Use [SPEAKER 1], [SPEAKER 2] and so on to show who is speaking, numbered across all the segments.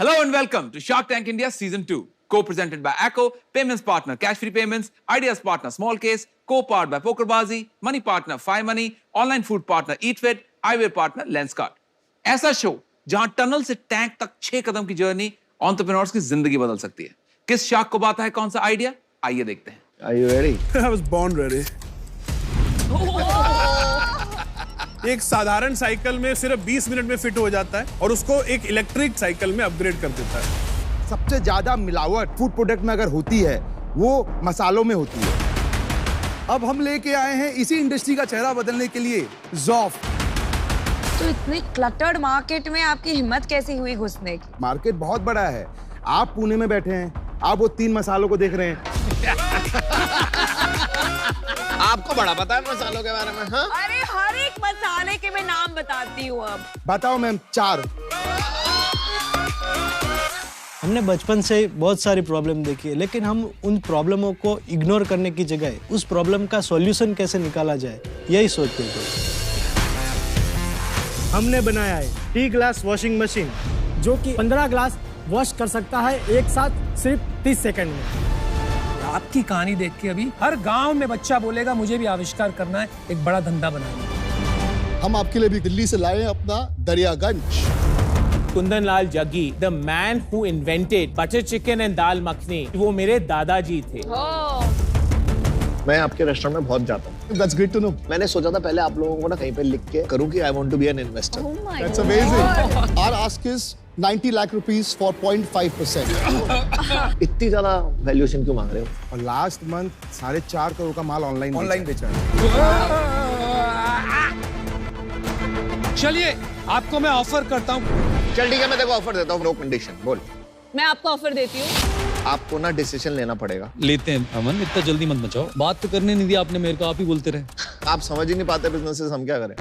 [SPEAKER 1] Hello and welcome to Shark Tank India Season 2, co-presented by ACO, payments partner Cash Free Payments, ideas partner Small Case, co-powered by PokerBazi, money partner Fi Money, online food partner EatFit, eyewear partner Lenskart. ऐसा show जहां tunnel से tank तक 6 कदम की journey entrepreneurs की जिंदगी बदल सकती है। किस शार्क को बात है कौन सा आइडिया? आइए देखते हैं।
[SPEAKER 2] Are you ready?
[SPEAKER 3] I was born ready. एक साधारण साइकिल में सिर्फ 20 मिनट में फिट हो जाता है और उसको एक इलेक्ट्रिक साइकिल में अपग्रेड कर देता है।
[SPEAKER 2] सबसे ज्यादा मिलावट फूड प्रोडक्ट में अगर होती है वो मसालों में होती है।
[SPEAKER 3] अब हम लेके आए हैं इसी इंडस्ट्री का चेहरा बदलने के लिए ज़ॉफ।
[SPEAKER 4] तो इतने क्लटर्ड मार्केट में आपकी हिम्मत कैसी हुई घुसने की?
[SPEAKER 2] मार्केट बहुत बड़ा है। आप पुणे में बैठे हैं, आप वो 3 मसालों को देख रहे हैं।
[SPEAKER 5] आपको बड़ा पता है मसालों के बारे में? हाँ?
[SPEAKER 4] अरे हर एक मसाले के मैं नाम बताती हूँ अब।
[SPEAKER 2] बताओ मैम। 4।
[SPEAKER 6] हमने बचपन से बहुत सारी प्रॉब्लम देखी है, लेकिन हम उन प्रॉब्लमों को इग्नोर करने की जगह उस प्रॉब्लम का सॉल्यूशन कैसे निकाला जाए यही सोचते थे।
[SPEAKER 7] हमने बनाया है टी ग्लास वॉशिंग मशीन जो कि 15 ग्लास वॉश कर सकता है एक साथ सिर्फ 30 सेकंड में।
[SPEAKER 8] आपकी कहानी देख के अभी हर गांव में बच्चा बोलेगा मुझे भी आविष्कार करना है, एक बड़ा धंधा बनाना।
[SPEAKER 9] हम आपके लिए भी दिल्ली से लाए हैं अपना Daryaganj.
[SPEAKER 10] Kundan Lal Jaggi, the man who invented butter chicken and dal makhani, वो मेरे दादाजी थे।
[SPEAKER 5] मैं आपके रेस्टोरेंट में बहुत जाता हूँ।
[SPEAKER 9] That's great to know.
[SPEAKER 5] मैंने सोचा था पहले आप लोगों को ना कहीं पे लिख के करूँ कि I want to be an investor.
[SPEAKER 4] Oh my
[SPEAKER 9] That's
[SPEAKER 4] God.
[SPEAKER 9] amazing. Our ask is 90 lakh rupees for 0.5%.
[SPEAKER 5] इतनी ज्यादा वैल्यूएशन क्यों मांग रहे हो?
[SPEAKER 2] और लास्ट मंथ 4.5 करोड़ का माल ऑनलाइन
[SPEAKER 3] बेचा है।
[SPEAKER 8] चलिए आपको मैं ऑफर करता हूँ।
[SPEAKER 5] चल ठीक है, मैं तेरे को ऑफर देता हूँ, नो कंडीशन। बोल।
[SPEAKER 4] मैं आपको ऑफर देती हूँ।
[SPEAKER 5] आपको ना डिसीजन लेना पड़ेगा।
[SPEAKER 11] लेते हैं अमन, इतना जल्दी मत मचाओ। बात तो करने नहीं दी आपने मेरे को, आप ही बोलते रहे।
[SPEAKER 5] आप समझ ही नहीं पाते बिजनेसेस, हम क्या करें?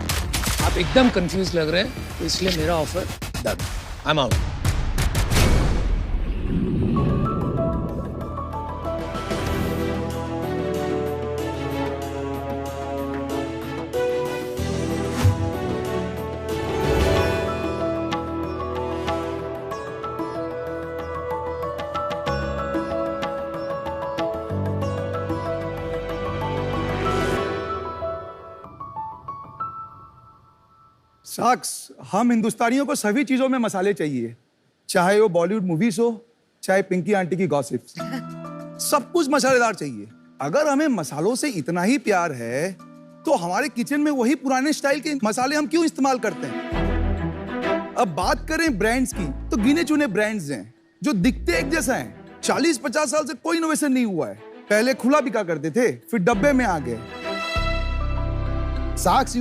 [SPEAKER 8] आप एकदम कंफ्यूज लग रहे हैं, तो इसलिए मेरा offer done. I am out.
[SPEAKER 3] Socks, हम हिंदुस्तानियों को सभी चीजों में मसाले चाहिए, चाहे वो बॉलीवुड मूवीज हो, चाहे पिंकी आंटी की गॉसिप्स। सब कुछ मसालेदार चाहिए। अगर हमें मसालों से इतना ही प्यार है तो हमारे किचन में वही पुराने स्टाइल के मसाले हम क्यों इस्तेमाल करते हैं? अब बात करें ब्रांड्स की, तो गिने चुने ब्रांड्स हैं जो दिखते एक जैसा हैं। 40-50 साल से कोई इनोवेशन नहीं हुआ है। पहले खुला बिका करते थे, फिर डब्बे में आ गए।
[SPEAKER 2] साक्स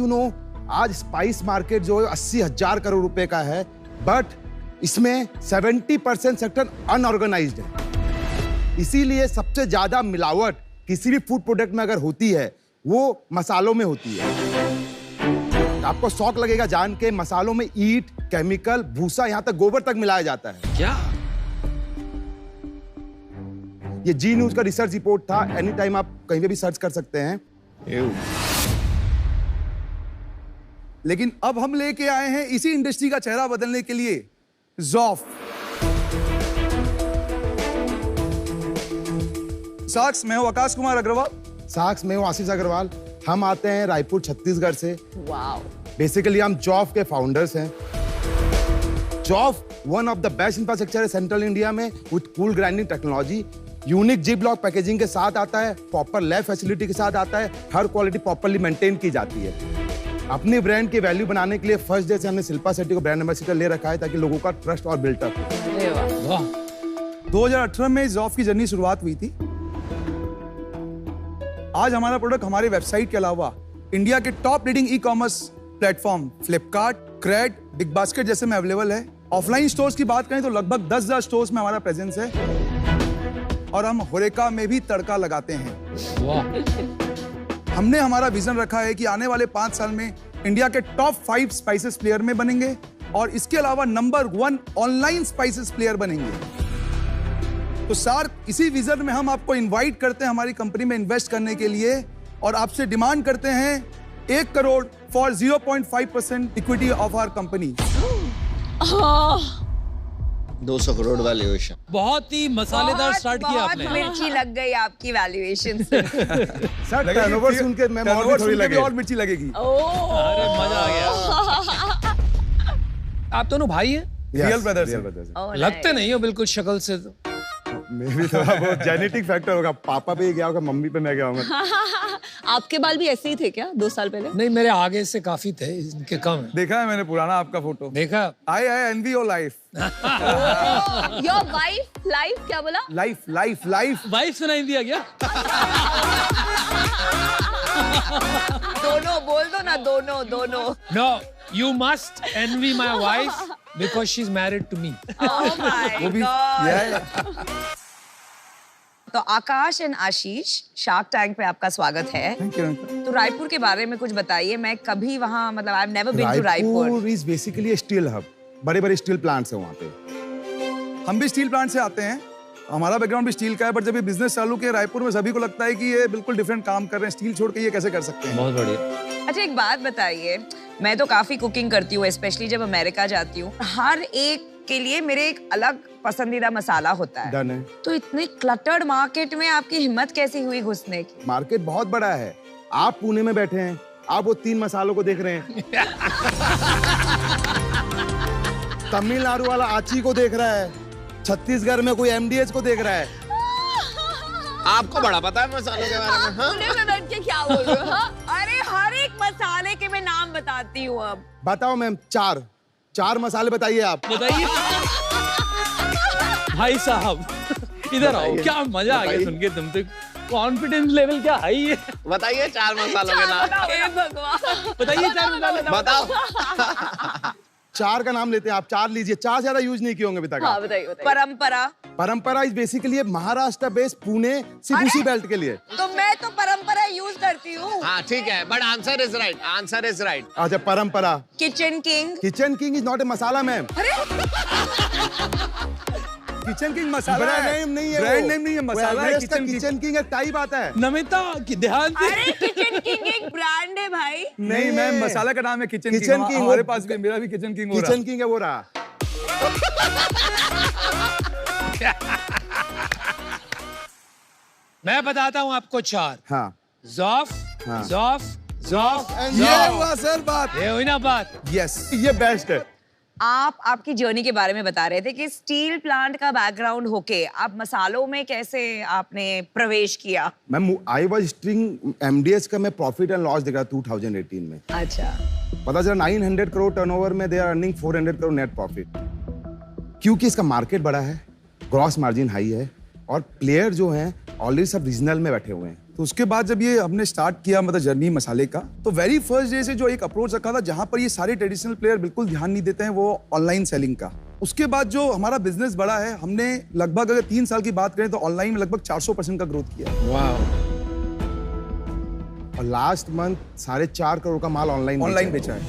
[SPEAKER 2] आज स्पाइस मार्केट जो 80,000 करोड़ रुपए का है, बट इसमें 70% सेक्टर अनऑर्गेनाइज्ड है। इसीलिए सबसे ज्यादा मिलावट किसी भी फूड प्रोडक्ट में अगर होती है वो मसालों में होती है। आपको शौक लगेगा जान के, मसालों में ईट, केमिकल, भूसा, यहां तक गोबर तक मिलाया जाता है।
[SPEAKER 11] क्या?
[SPEAKER 2] ये जी न्यूज का रिसर्च रिपोर्ट था। एनी टाइम आप कहीं पे भी सर्च कर सकते हैं।
[SPEAKER 3] लेकिन अब हम लेके आए हैं इसी इंडस्ट्री का चेहरा बदलने के लिए ज़ॉफ। साक्स, मैं हूं आकाश कुमार अग्रवाल।
[SPEAKER 2] साक्स, मैं हूं आशीष अग्रवाल। हम आते हैं रायपुर छत्तीसगढ़ से।
[SPEAKER 4] वाओ।
[SPEAKER 2] बेसिकली हम जॉफ के फाउंडर्स हैं। Zoff one of the best infrastructure है सेंट्रल इंडिया में, with cool grinding technology, unique G block packaging के साथ आता है, प्रॉपर लैब फैसिलिटी के साथ आता है, हर क्वालिटी प्रॉपर्ली मेंटेन की जाती है। अपने ब्रांड की वैल्यू बनाने के लिए फर्स्ट डे से हमने शिल्पा शेट्टी को ब्रांड एम्बेसडर ले रखा है, ताकि लोगों का ट्रस्ट और बिल्टअप हो।
[SPEAKER 3] 2018 में जॉफ की जर्नी शुरुआत हुई थी। आज हमारा प्रोडक्ट हमारे वेबसाइट के अलावा इंडिया के top leading e commerce platform Flipkart, CRED, BigBasket जैसे में अवेलेबल है। ऑफलाइन स्टोर्स की बात करें तो लगभग 10,000 स्टोर्स में हमारा प्रेजेंस है और हम होरेका में भी तड़का लगाते हैं। हमने हमारा विजन रखा है कि आने वाले 5 साल में इंडिया के टॉप 5 स्पाइसेस प्लेयर में बनेंगे और इसके अलावा नंबर 1 ऑनलाइन स्पाइसेस प्लेयर बनेंगे। तो सर, इसी विजन में हम आपको इनवाइट करते हैं हमारी कंपनी में इन्वेस्ट करने के लिए और आपसे डिमांड करते हैं 1 crore for 0.5% equity of our company.
[SPEAKER 5] 200 crore valuation.
[SPEAKER 11] बहुत ही मसालेदार स्टार्ट किया
[SPEAKER 4] बहुत
[SPEAKER 11] आपने।
[SPEAKER 4] मिर्ची लग गई आपकी वैल्यूएशन से।
[SPEAKER 2] सर टर्नओवर सुन के मैं और थोड़ी लगे
[SPEAKER 3] और मिर्ची लगेगी।
[SPEAKER 11] अरे मजा आ गया।
[SPEAKER 8] आप दोनों भाई हैं?
[SPEAKER 3] Real brothers.
[SPEAKER 8] लगते नहीं हो बिल्कुल शक्ल से तो।
[SPEAKER 2] मैं भी थोड़ा बहुत जेनेटिक फैक्टर होगा, पापा पे गया होगा, मम्मी पे मैं गया होगा।
[SPEAKER 12] आपके बाल भी ऐसे ही थे क्या 2 साल पहले?
[SPEAKER 8] नहीं, मेरे आगे से काफी थे, इनके कम है।
[SPEAKER 3] देखा है मैंने पुराना आपका फोटो।
[SPEAKER 8] देखा?
[SPEAKER 3] I envy your life.
[SPEAKER 12] Your wife life क्या बोला?
[SPEAKER 3] लाइफ लाइफ लाइफ
[SPEAKER 11] वाइफ सुनाई दिया क्या?
[SPEAKER 4] दोनों बोल दो ना, दोनों।
[SPEAKER 8] No, you must envy my wife because she's married to me.
[SPEAKER 4] Oh my
[SPEAKER 3] वो भी
[SPEAKER 4] God. तो आकाश एंड आशीष, शार्क टैंक पे आपका स्वागत है।
[SPEAKER 3] Thank you.
[SPEAKER 4] तो रायपुर के बारे में कुछ बताइए। मैं कभी वहाँ मतलब I have never been to Raipur.
[SPEAKER 2] Raipur is basically steel hub, बड़े-बड़े स्टील प्लांट्स हैं वहाँ पे।
[SPEAKER 3] हम भी स्टील प्लांट से आते हैं, हमारा बैकग्राउंड भी स्टील का है, बट जब ये बिजनेस चालू किया रायपुर में सभी को लगता है कि ये बिल्कुल डिफरेंट काम कर रहे हैं, स्टील छोड़ के ये कैसे कर सकते हैं।
[SPEAKER 11] बहुत बढ़िया।
[SPEAKER 4] अच्छा एक बात बताइए, मैं तो काफी कुकिंग करती हूँ, स्पेशली जब अमेरिका जाती हूँ। हर एक के लिए मेरे एक अलग पसंदीदा मसाला होता है।
[SPEAKER 2] डन है।
[SPEAKER 4] तो इतने क्लटर्ड मार्केट में आपकी हिम्मत कैसी हुई घुसने की?
[SPEAKER 2] मार्केट बहुत बड़ा है। आप पुणे में बैठे हैं, आप वो 3 मसालों को देख रहे हैं। तमिलनाडु वाला आची को देख रहा है, छत्तीसगढ़ में कोई एमडीएच को देख रहा है।
[SPEAKER 5] आपको बड़ा पता है मसालों के बारे में। हाँ?
[SPEAKER 12] पुणे में बैठ के क्या बोल रहे हो? हाँ?
[SPEAKER 4] अरे हर एक मसाले के मैं नाम बताती हूँ अब।
[SPEAKER 2] बताओ मैम, 4 मसाले बताइए आप।
[SPEAKER 11] बताइए भाई साहब, इधर आओ। क्या मजा आ गया सुन के, तुम तो कॉन्फिडेंस लेवल क्या हाई है।
[SPEAKER 5] बताइए 4 मसालों के नाम।
[SPEAKER 12] हे भगवान।
[SPEAKER 11] बताइए 4 मसाले।
[SPEAKER 5] बताओ।
[SPEAKER 2] 4 का नाम लेते हैं आप, 4 लीजिए। 4 ज्यादा यूज नहीं किए होंगे अभी तक।
[SPEAKER 12] हाँ बताइए।
[SPEAKER 2] परंपरा is basically Maharashtra based, Pune सिर्फ उसी बेल्ट के लिए।
[SPEAKER 4] तो मैं तो परंपरा यूज करती हूँ।
[SPEAKER 5] हाँ ठीक है, but answer is right. Answer is right.
[SPEAKER 2] अच्छा परंपरा।
[SPEAKER 4] Kitchen king
[SPEAKER 2] is not a masala ma'am.
[SPEAKER 3] Kitchen king masala
[SPEAKER 2] brand
[SPEAKER 3] है।
[SPEAKER 2] नेम नहीं है,
[SPEAKER 3] ब्रांड नेम नहीं है, मसाला है।
[SPEAKER 2] किचन किंग एक टाइप आता है।
[SPEAKER 11] नमिता की ध्यान से।
[SPEAKER 4] अरे किचन किंग एक ब्रांड है भाई।
[SPEAKER 3] नहीं मैम, मसाला का नाम है किचन किंग। हमारे पास भी, मेरा भी किचन किंग हो रहा है।
[SPEAKER 2] किचन किंग है वो रहा।
[SPEAKER 8] मैं बताता हूँ आपको 4।
[SPEAKER 2] हाँ।
[SPEAKER 8] ज़ौफ़,
[SPEAKER 2] हाँ।
[SPEAKER 8] ज़ौफ़।
[SPEAKER 3] ये हुआ सर बात।
[SPEAKER 8] ये हुई ना बात।
[SPEAKER 3] यस,
[SPEAKER 2] ये बेस्ट है।
[SPEAKER 4] आप आपकी जर्नी के बारे में बता रहे थे कि स्टील प्लांट का बैकग्राउंड होके आप मसालों में कैसे आपने प्रवेश किया?
[SPEAKER 2] Ma'am I was string MDH का मैं प्रॉफिट एंड लॉस दिख रहा 2018 में।
[SPEAKER 4] अच्छा।
[SPEAKER 2] पता चला 900 करोड़ टर्नओवर में they are earning 400 crore net profit. क्योंकि इसका मार्केट बड़ा है, ग्रॉस मार्जिन हाई है और प्लेयर जो हैं ऑलरेडी सब रीजनल में बैठे हुए हैं।
[SPEAKER 3] तो उसके बाद जब ये हमने स्टार्ट किया मतलब जर्नी मसाले का, तो वेरी फर्स्ट डे से जो एक अप्रोच रखा था जहां पर ये सारे ट्रेडिशनल प्लेयर बिल्कुल ध्यान नहीं देते हैं, वो ऑनलाइन सेलिंग का। उसके बाद जो हमारा बिजनेस बढ़ा है, हमने लगभग अगर 3 साल की बात करें तो ऑनलाइन में लगभग 400% का ग्रोथ किया।
[SPEAKER 8] वाह।
[SPEAKER 2] और लास्ट मंथ 4.5 करोड़ का माल ऑनलाइन
[SPEAKER 3] बेचा है।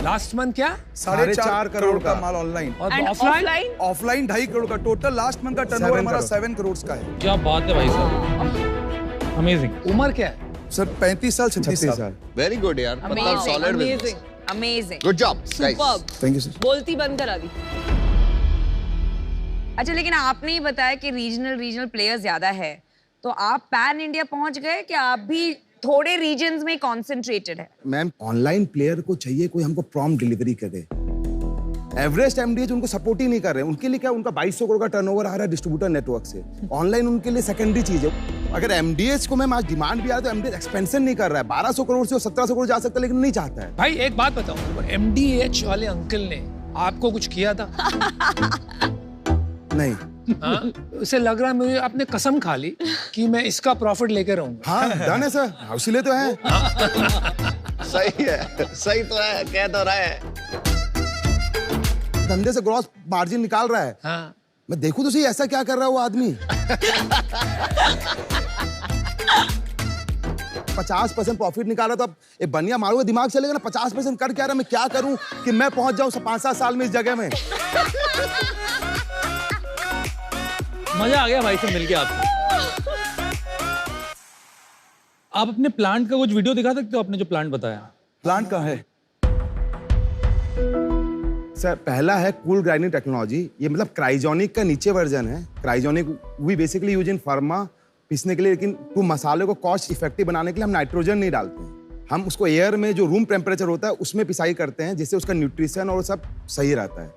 [SPEAKER 8] लास्ट मंथ क्या?
[SPEAKER 3] 4.5 करोड़ का माल ऑनलाइन।
[SPEAKER 8] और ऑफलाइन?
[SPEAKER 3] ऑफलाइन 2.5 करोड़ का। टोटल लास्ट मंथ का टर्नओवर हमारा 7 करोड़ का है।
[SPEAKER 11] क्या बात है भाई साहब, अमेजिंग।
[SPEAKER 8] उम्र क्या है
[SPEAKER 3] सर? 35 साल 36 साल।
[SPEAKER 5] वेरी गुड यार, मतलब solid business.
[SPEAKER 4] Amazing.
[SPEAKER 5] Good job guys.
[SPEAKER 3] Thank you sir.
[SPEAKER 12] बोलती बंद करा दी।
[SPEAKER 4] अच्छा लेकिन आपने ही बताया कि रीजनल प्लेयर्स ज्यादा है, तो आप पैन इंडिया पहुंच गए कि आप भी थोड़े रीजन्स में कॉन्सेंट्रेटेड है?
[SPEAKER 2] मैम ऑनलाइन प्लेयर को चाहिए कोई हमको प्रॉम्प्ट डिलीवरी करे। एवरेस्ट एमडीएच उनको सपोर्ट ही नहीं कर रहे हैं। उनके लिए क्या, उनका 2200 करोड़ का टर्नओवर आ रहा है डिस्ट्रीब्यूटर नेटवर्क से। ऑनलाइन उनके लिए सेकेंडरी चीज है। अगर एमडीएच को मैम आज डिमांड भी आ रहा है तो एमडीएच एक्सपेंशन नहीं कर रहा है। 1200 करोड़ से 1700 करोड़ जा सकता है, लेकिन नहीं चाहता है।
[SPEAKER 8] भाई एक बात बताओ, एमडीएच वाले अंकल ने आपको कुछ किया था?
[SPEAKER 2] नहीं।
[SPEAKER 8] हाँ? उसे लग रहा है मुझे आपने कसम खा ली कि मैं इसका प्रॉफिट लेकर रहूंगा।
[SPEAKER 2] हाँ डन है सर, हौसले तो है।
[SPEAKER 5] सही है, सही तो है, कह तो रहा है।
[SPEAKER 2] धंधे से ग्रॉस मार्जिन निकाल रहा है।
[SPEAKER 8] हाँ।
[SPEAKER 2] मैं देखूं तो सही ऐसा क्या कर रहा है वो आदमी। 50% प्रॉफिट निकाल रहा, तो अब एक बनिया मारूंगा दिमाग चलेगा ना। 50% कर क्या रहा, मैं क्या करूं कि मैं पहुंच जाऊं 5-7 साल में इस जगह में।
[SPEAKER 11] मजा आ गया भाई से मिलके आपको। आप अपने प्लांट का कुछ वीडियो दिखा सकते हो? आपने जो प्लांट बताया,
[SPEAKER 3] प्लांट कहाँ है?
[SPEAKER 2] सर पहला है कूल ग्राइंडिंग टेक्नोलॉजी। ये मतलब क्राइजोनिक का नीचे वर्जन है। Cryogenic we basically use in pharma पीसने के लिए, लेकिन टू मसाले को कॉस्ट इफेक्टिव बनाने के लिए हम नाइट्रोजन नहीं डालते हैं। हम उसको एयर में जो रूम टेम्परेचर होता है उसमें पिसाई करते हैं, जिससे उसका न्यूट्रिशन और सब सही रहता है।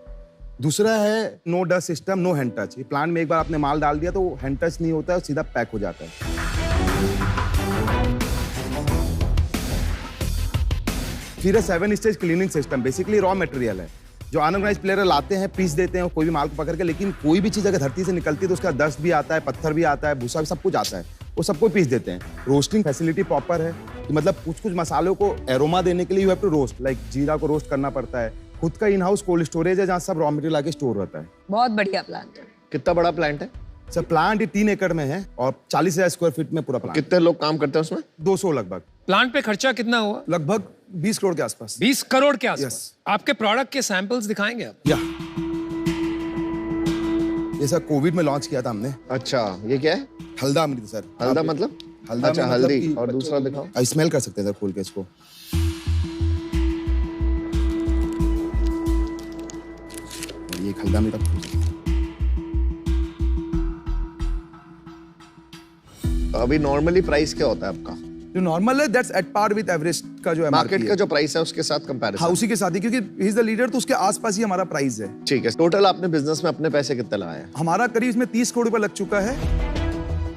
[SPEAKER 2] दूसरा है no dust system, no hand touch. ये प्लांट में एक बार आपने माल डाल दिया तो वो हैंड टच नहीं होता है, सीधा पैक हो जाता है। फिर है 7 stage cleaning system. Basically raw material है जो अनऑर्गेनाइज्ड प्लेयर लाते हैं, पीस देते हैं कोई भी माल को पकड़ के, लेकिन कोई भी चीज़ अगर धरती से निकलती है तो उसका डस्ट भी आता है, पत्थर भी आता है, भूसा भी, सब कुछ आता है, वो सबको पीस देते हैं। रोस्टिंग फैसिलिटी प्रॉपर है कि मतलब कुछ मसालों को एरोमा देने के लिए you have to roast, like jeera को रोस्ट करना पड़ता है। खुद का इन हाउस कोल्ड स्टोरेज है जहाँ सब रॉ मटेरियल आके स्टोर रहता है।
[SPEAKER 4] बहुत बढ़िया प्लांट है।
[SPEAKER 5] कितना बड़ा प्लांट है
[SPEAKER 2] सर? प्लांट ये 3 एकड़ में है और 40,000 स्क्वायर फीट में पूरा प्लांट।
[SPEAKER 5] कितने लोग काम करते हैं उसमें?
[SPEAKER 2] 200 लगभग।
[SPEAKER 8] प्लांट पे खर्चा कितना हुआ?
[SPEAKER 3] लगभग 20 करोड़ के आसपास।
[SPEAKER 8] 20 करोड़ के आसपास। आपके प्रोडक्ट के सैंपल्स दिखाएंगे आप?
[SPEAKER 2] या ये सर कोविड में लॉन्च किया था हमने।
[SPEAKER 5] अच्छा, ये क्या है?
[SPEAKER 2] हल्दा अमृत सर।
[SPEAKER 5] हल्दा मतलब?
[SPEAKER 2] हल्दा
[SPEAKER 5] अच्छा,
[SPEAKER 2] मतलब
[SPEAKER 5] हल्दी। और दूसरा दिखाओ।
[SPEAKER 2] स्मेल कर सकते हैं सर खोल के इसको। ये हल्दा अमृत।
[SPEAKER 5] अभी नॉर्मली प्राइस क्या होता है आपका?
[SPEAKER 3] जो नॉर्मल है that's at par with Everest का जो
[SPEAKER 5] मार्केट का जो प्राइस है उसके साथ कंपैरिजन।
[SPEAKER 3] हाँ, उसी के साथ ही, क्योंकि ही इज द लीडर तो उसके आसपास ही हमारा प्राइस है।
[SPEAKER 5] ठीक है। टोटल आपने बिजनेस में अपने पैसे कितने लगाए हैं?
[SPEAKER 3] हमारा करीब इसमें 30 करोड़ रुपए लग चुका है।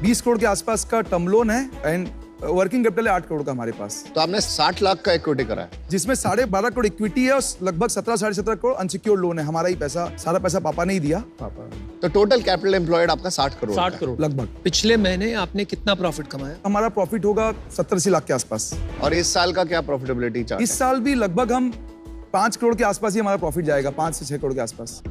[SPEAKER 3] 20 करोड़ के आसपास का टर्म लोन है एंड वर्किंग कैपिटल है 8 करोड़ का हमारे पास।
[SPEAKER 5] तो आपने 60 लाख का इक्विटी करा है,
[SPEAKER 3] जिसमें 12.5 करोड़ इक्विटी है और लगभग 17-17.5 करोड़ अनसिक्योर्ड लोन है। हमारा ही पैसा, सारा पैसा पापा ने ही दिया।
[SPEAKER 5] तो टोटल कैपिटल एम्प्लॉयड आपका 60 करोड़
[SPEAKER 8] 60 करोड़
[SPEAKER 3] लगभग।
[SPEAKER 8] पिछले महीने आपने कितना प्रॉफिट कमाया?
[SPEAKER 3] हमारा प्रॉफिट होगा 70-80 लाख के आसपास।
[SPEAKER 5] और इस साल का क्या प्रॉफिटेबिलिटी चार्ट?
[SPEAKER 3] इस साल भी लगभग हम 5 करोड़ के आसपास ही हमारा प्रॉफिट जाएगा, 5 से 6 करोड़ के आसपास।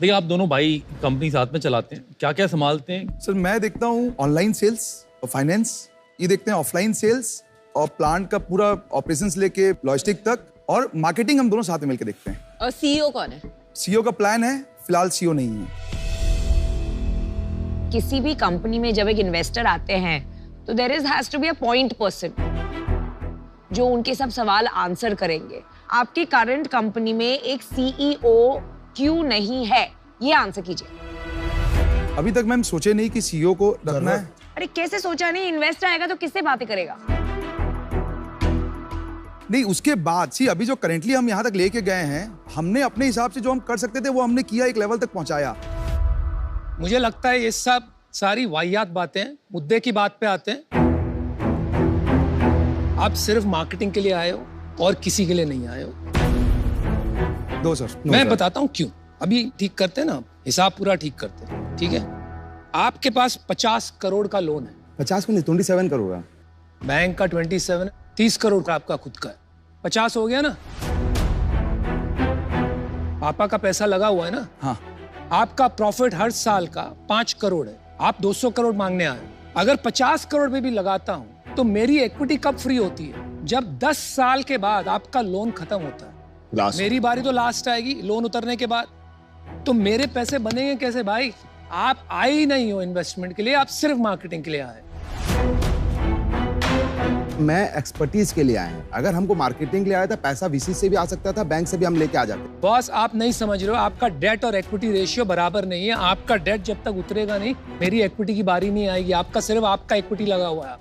[SPEAKER 11] देखिए, आप दोनों भाई कंपनी साथ में चलाते हैं, क्या क्या संभालते हैं?
[SPEAKER 3] सर मैं देखता हूँ ऑनलाइन सेल्स और फाइनेंस, ये देखते हैं ऑफलाइन सेल्स और प्लांट का पूरा ऑपरेशंस लेके लॉजिस्टिक तक, और मार्केटिंग हम दोनों साथ में मिलकर देखते हैं।
[SPEAKER 12] और सीईओ कौन है?
[SPEAKER 3] सीईओ का प्लान है, फिलहाल सीईओ नहीं है।
[SPEAKER 4] किसी भी कंपनी में जब एक इन्वेस्टर आते हैं तो there is has to be a point person जो उनके सब सवाल आंसर करेंगे। आपकी करंट कंपनी में एक सीईओ क्यों नहीं है, ये आंसर कीजिए।
[SPEAKER 3] अभी तक मैम सोचे नहीं कि सीईओ को रखना है।
[SPEAKER 4] अरे कैसे सोचा नहीं? इन्वेस्टर आएगा तो किससे बातें करेगा?
[SPEAKER 3] नहीं, उसके बाद सी अभी जो करेंटली हम यहाँ तक लेके गए हैं, हमने अपने हिसाब से जो हम कर सकते थे वो हमने किया, एक लेवल तक पहुंचाया।
[SPEAKER 8] मुझे लगता है ये सब सारी वाहियात बातें हैं। मुद्दे की बात पे आते हैं। आप सिर्फ मार्केटिंग के लिए आए हो और किसी के लिए नहीं आए हो।
[SPEAKER 3] दो सर,
[SPEAKER 8] मैं बताता हूँ क्यों। अभी ठीक करते हैं ना, हिसाब पूरा ठीक करते हैं, ठीक है? आपके पास 50 करोड़ का लोन है।
[SPEAKER 2] 50 को नहीं, 27 करोड़ का।
[SPEAKER 8] बैंक का 27, 30 करोड़ का आपका खुद का है। 50 हो गया ना? पापा का पैसा लगा हुआ है ना?
[SPEAKER 3] हाँ।
[SPEAKER 8] आपका प्रॉफिट हर साल का 5 करोड़ है। आप 200 करोड़ मांगने आए। अगर 50 करोड़ में भी लगाता हूं तो मेरी इक्विटी कब फ्री होती है? जब 10 साल के बाद आपका लोन खत्म होता है। मेरी बारी तो लास्ट आएगी लोन उतरने के बाद। तो मेरे पैसे बनेंगे कैसे भाई? आप आए ही नहीं हो इन्वेस्टमेंट के लिए, आप सिर्फ मार्केटिंग के लिए आए।
[SPEAKER 2] मैं एक्सपर्टीज के लिए आया हूं। अगर हमको मार्केटिंग के लिए आया था, पैसा वीसी से भी आ सकता था, बैंक से भी हम लेके आ जाते।
[SPEAKER 8] बॉस, आप नहीं समझ रहे हो, आपका डेट और इक्विटी रेशियो बराबर नहीं है। आपका डेट जब तक उतरेगा नहीं, मेरी इक्विटी की बारी नहीं आएगी। आपका सिर्फ आपका इक्विटी लगा हुआ है।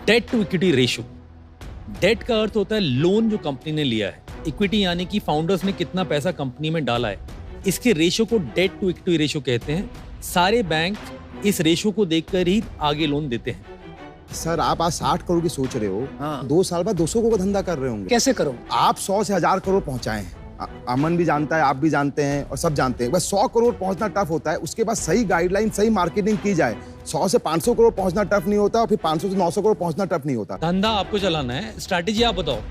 [SPEAKER 11] Debt to equity ratio. Debt का अर्थ होता है लोन जो कंपनी ने लिया है, इक्विटी यानी कि फाउंडर्स ने कितना पैसा कंपनी में डाला है। इसके रेशियो को डेट टू इक्विटी रेशियो कहते हैं। सारे बैंक इस रेशियो को देखकर ही आगे लोन देते हैं।
[SPEAKER 2] सर आप आज 60 करोड़ की सोच रहे हो,
[SPEAKER 8] हाँ।
[SPEAKER 2] 2 साल बाद 200 करोड़ का धंधा कर रहे होंगे।
[SPEAKER 8] कैसे करो?
[SPEAKER 2] आप 100 से 1000 करोड़ पहुंचाए हैं। अमन भी जानता है, आप भी जानते हैं और सब जानते हैं। बस 100 करोड़ पहुंचना टफ होता है। उसके बाद सही गाइडलाइन, सही मार्केटिंग की जाए, 100 से 500 करोड़ पहुंचना टफ नहीं होता और फिर 500 से 900 करोड़ पहुंचना टफ नहीं होता।
[SPEAKER 11] धंधा आपको चलाना है, स्ट्रैटेजी आप बताओ।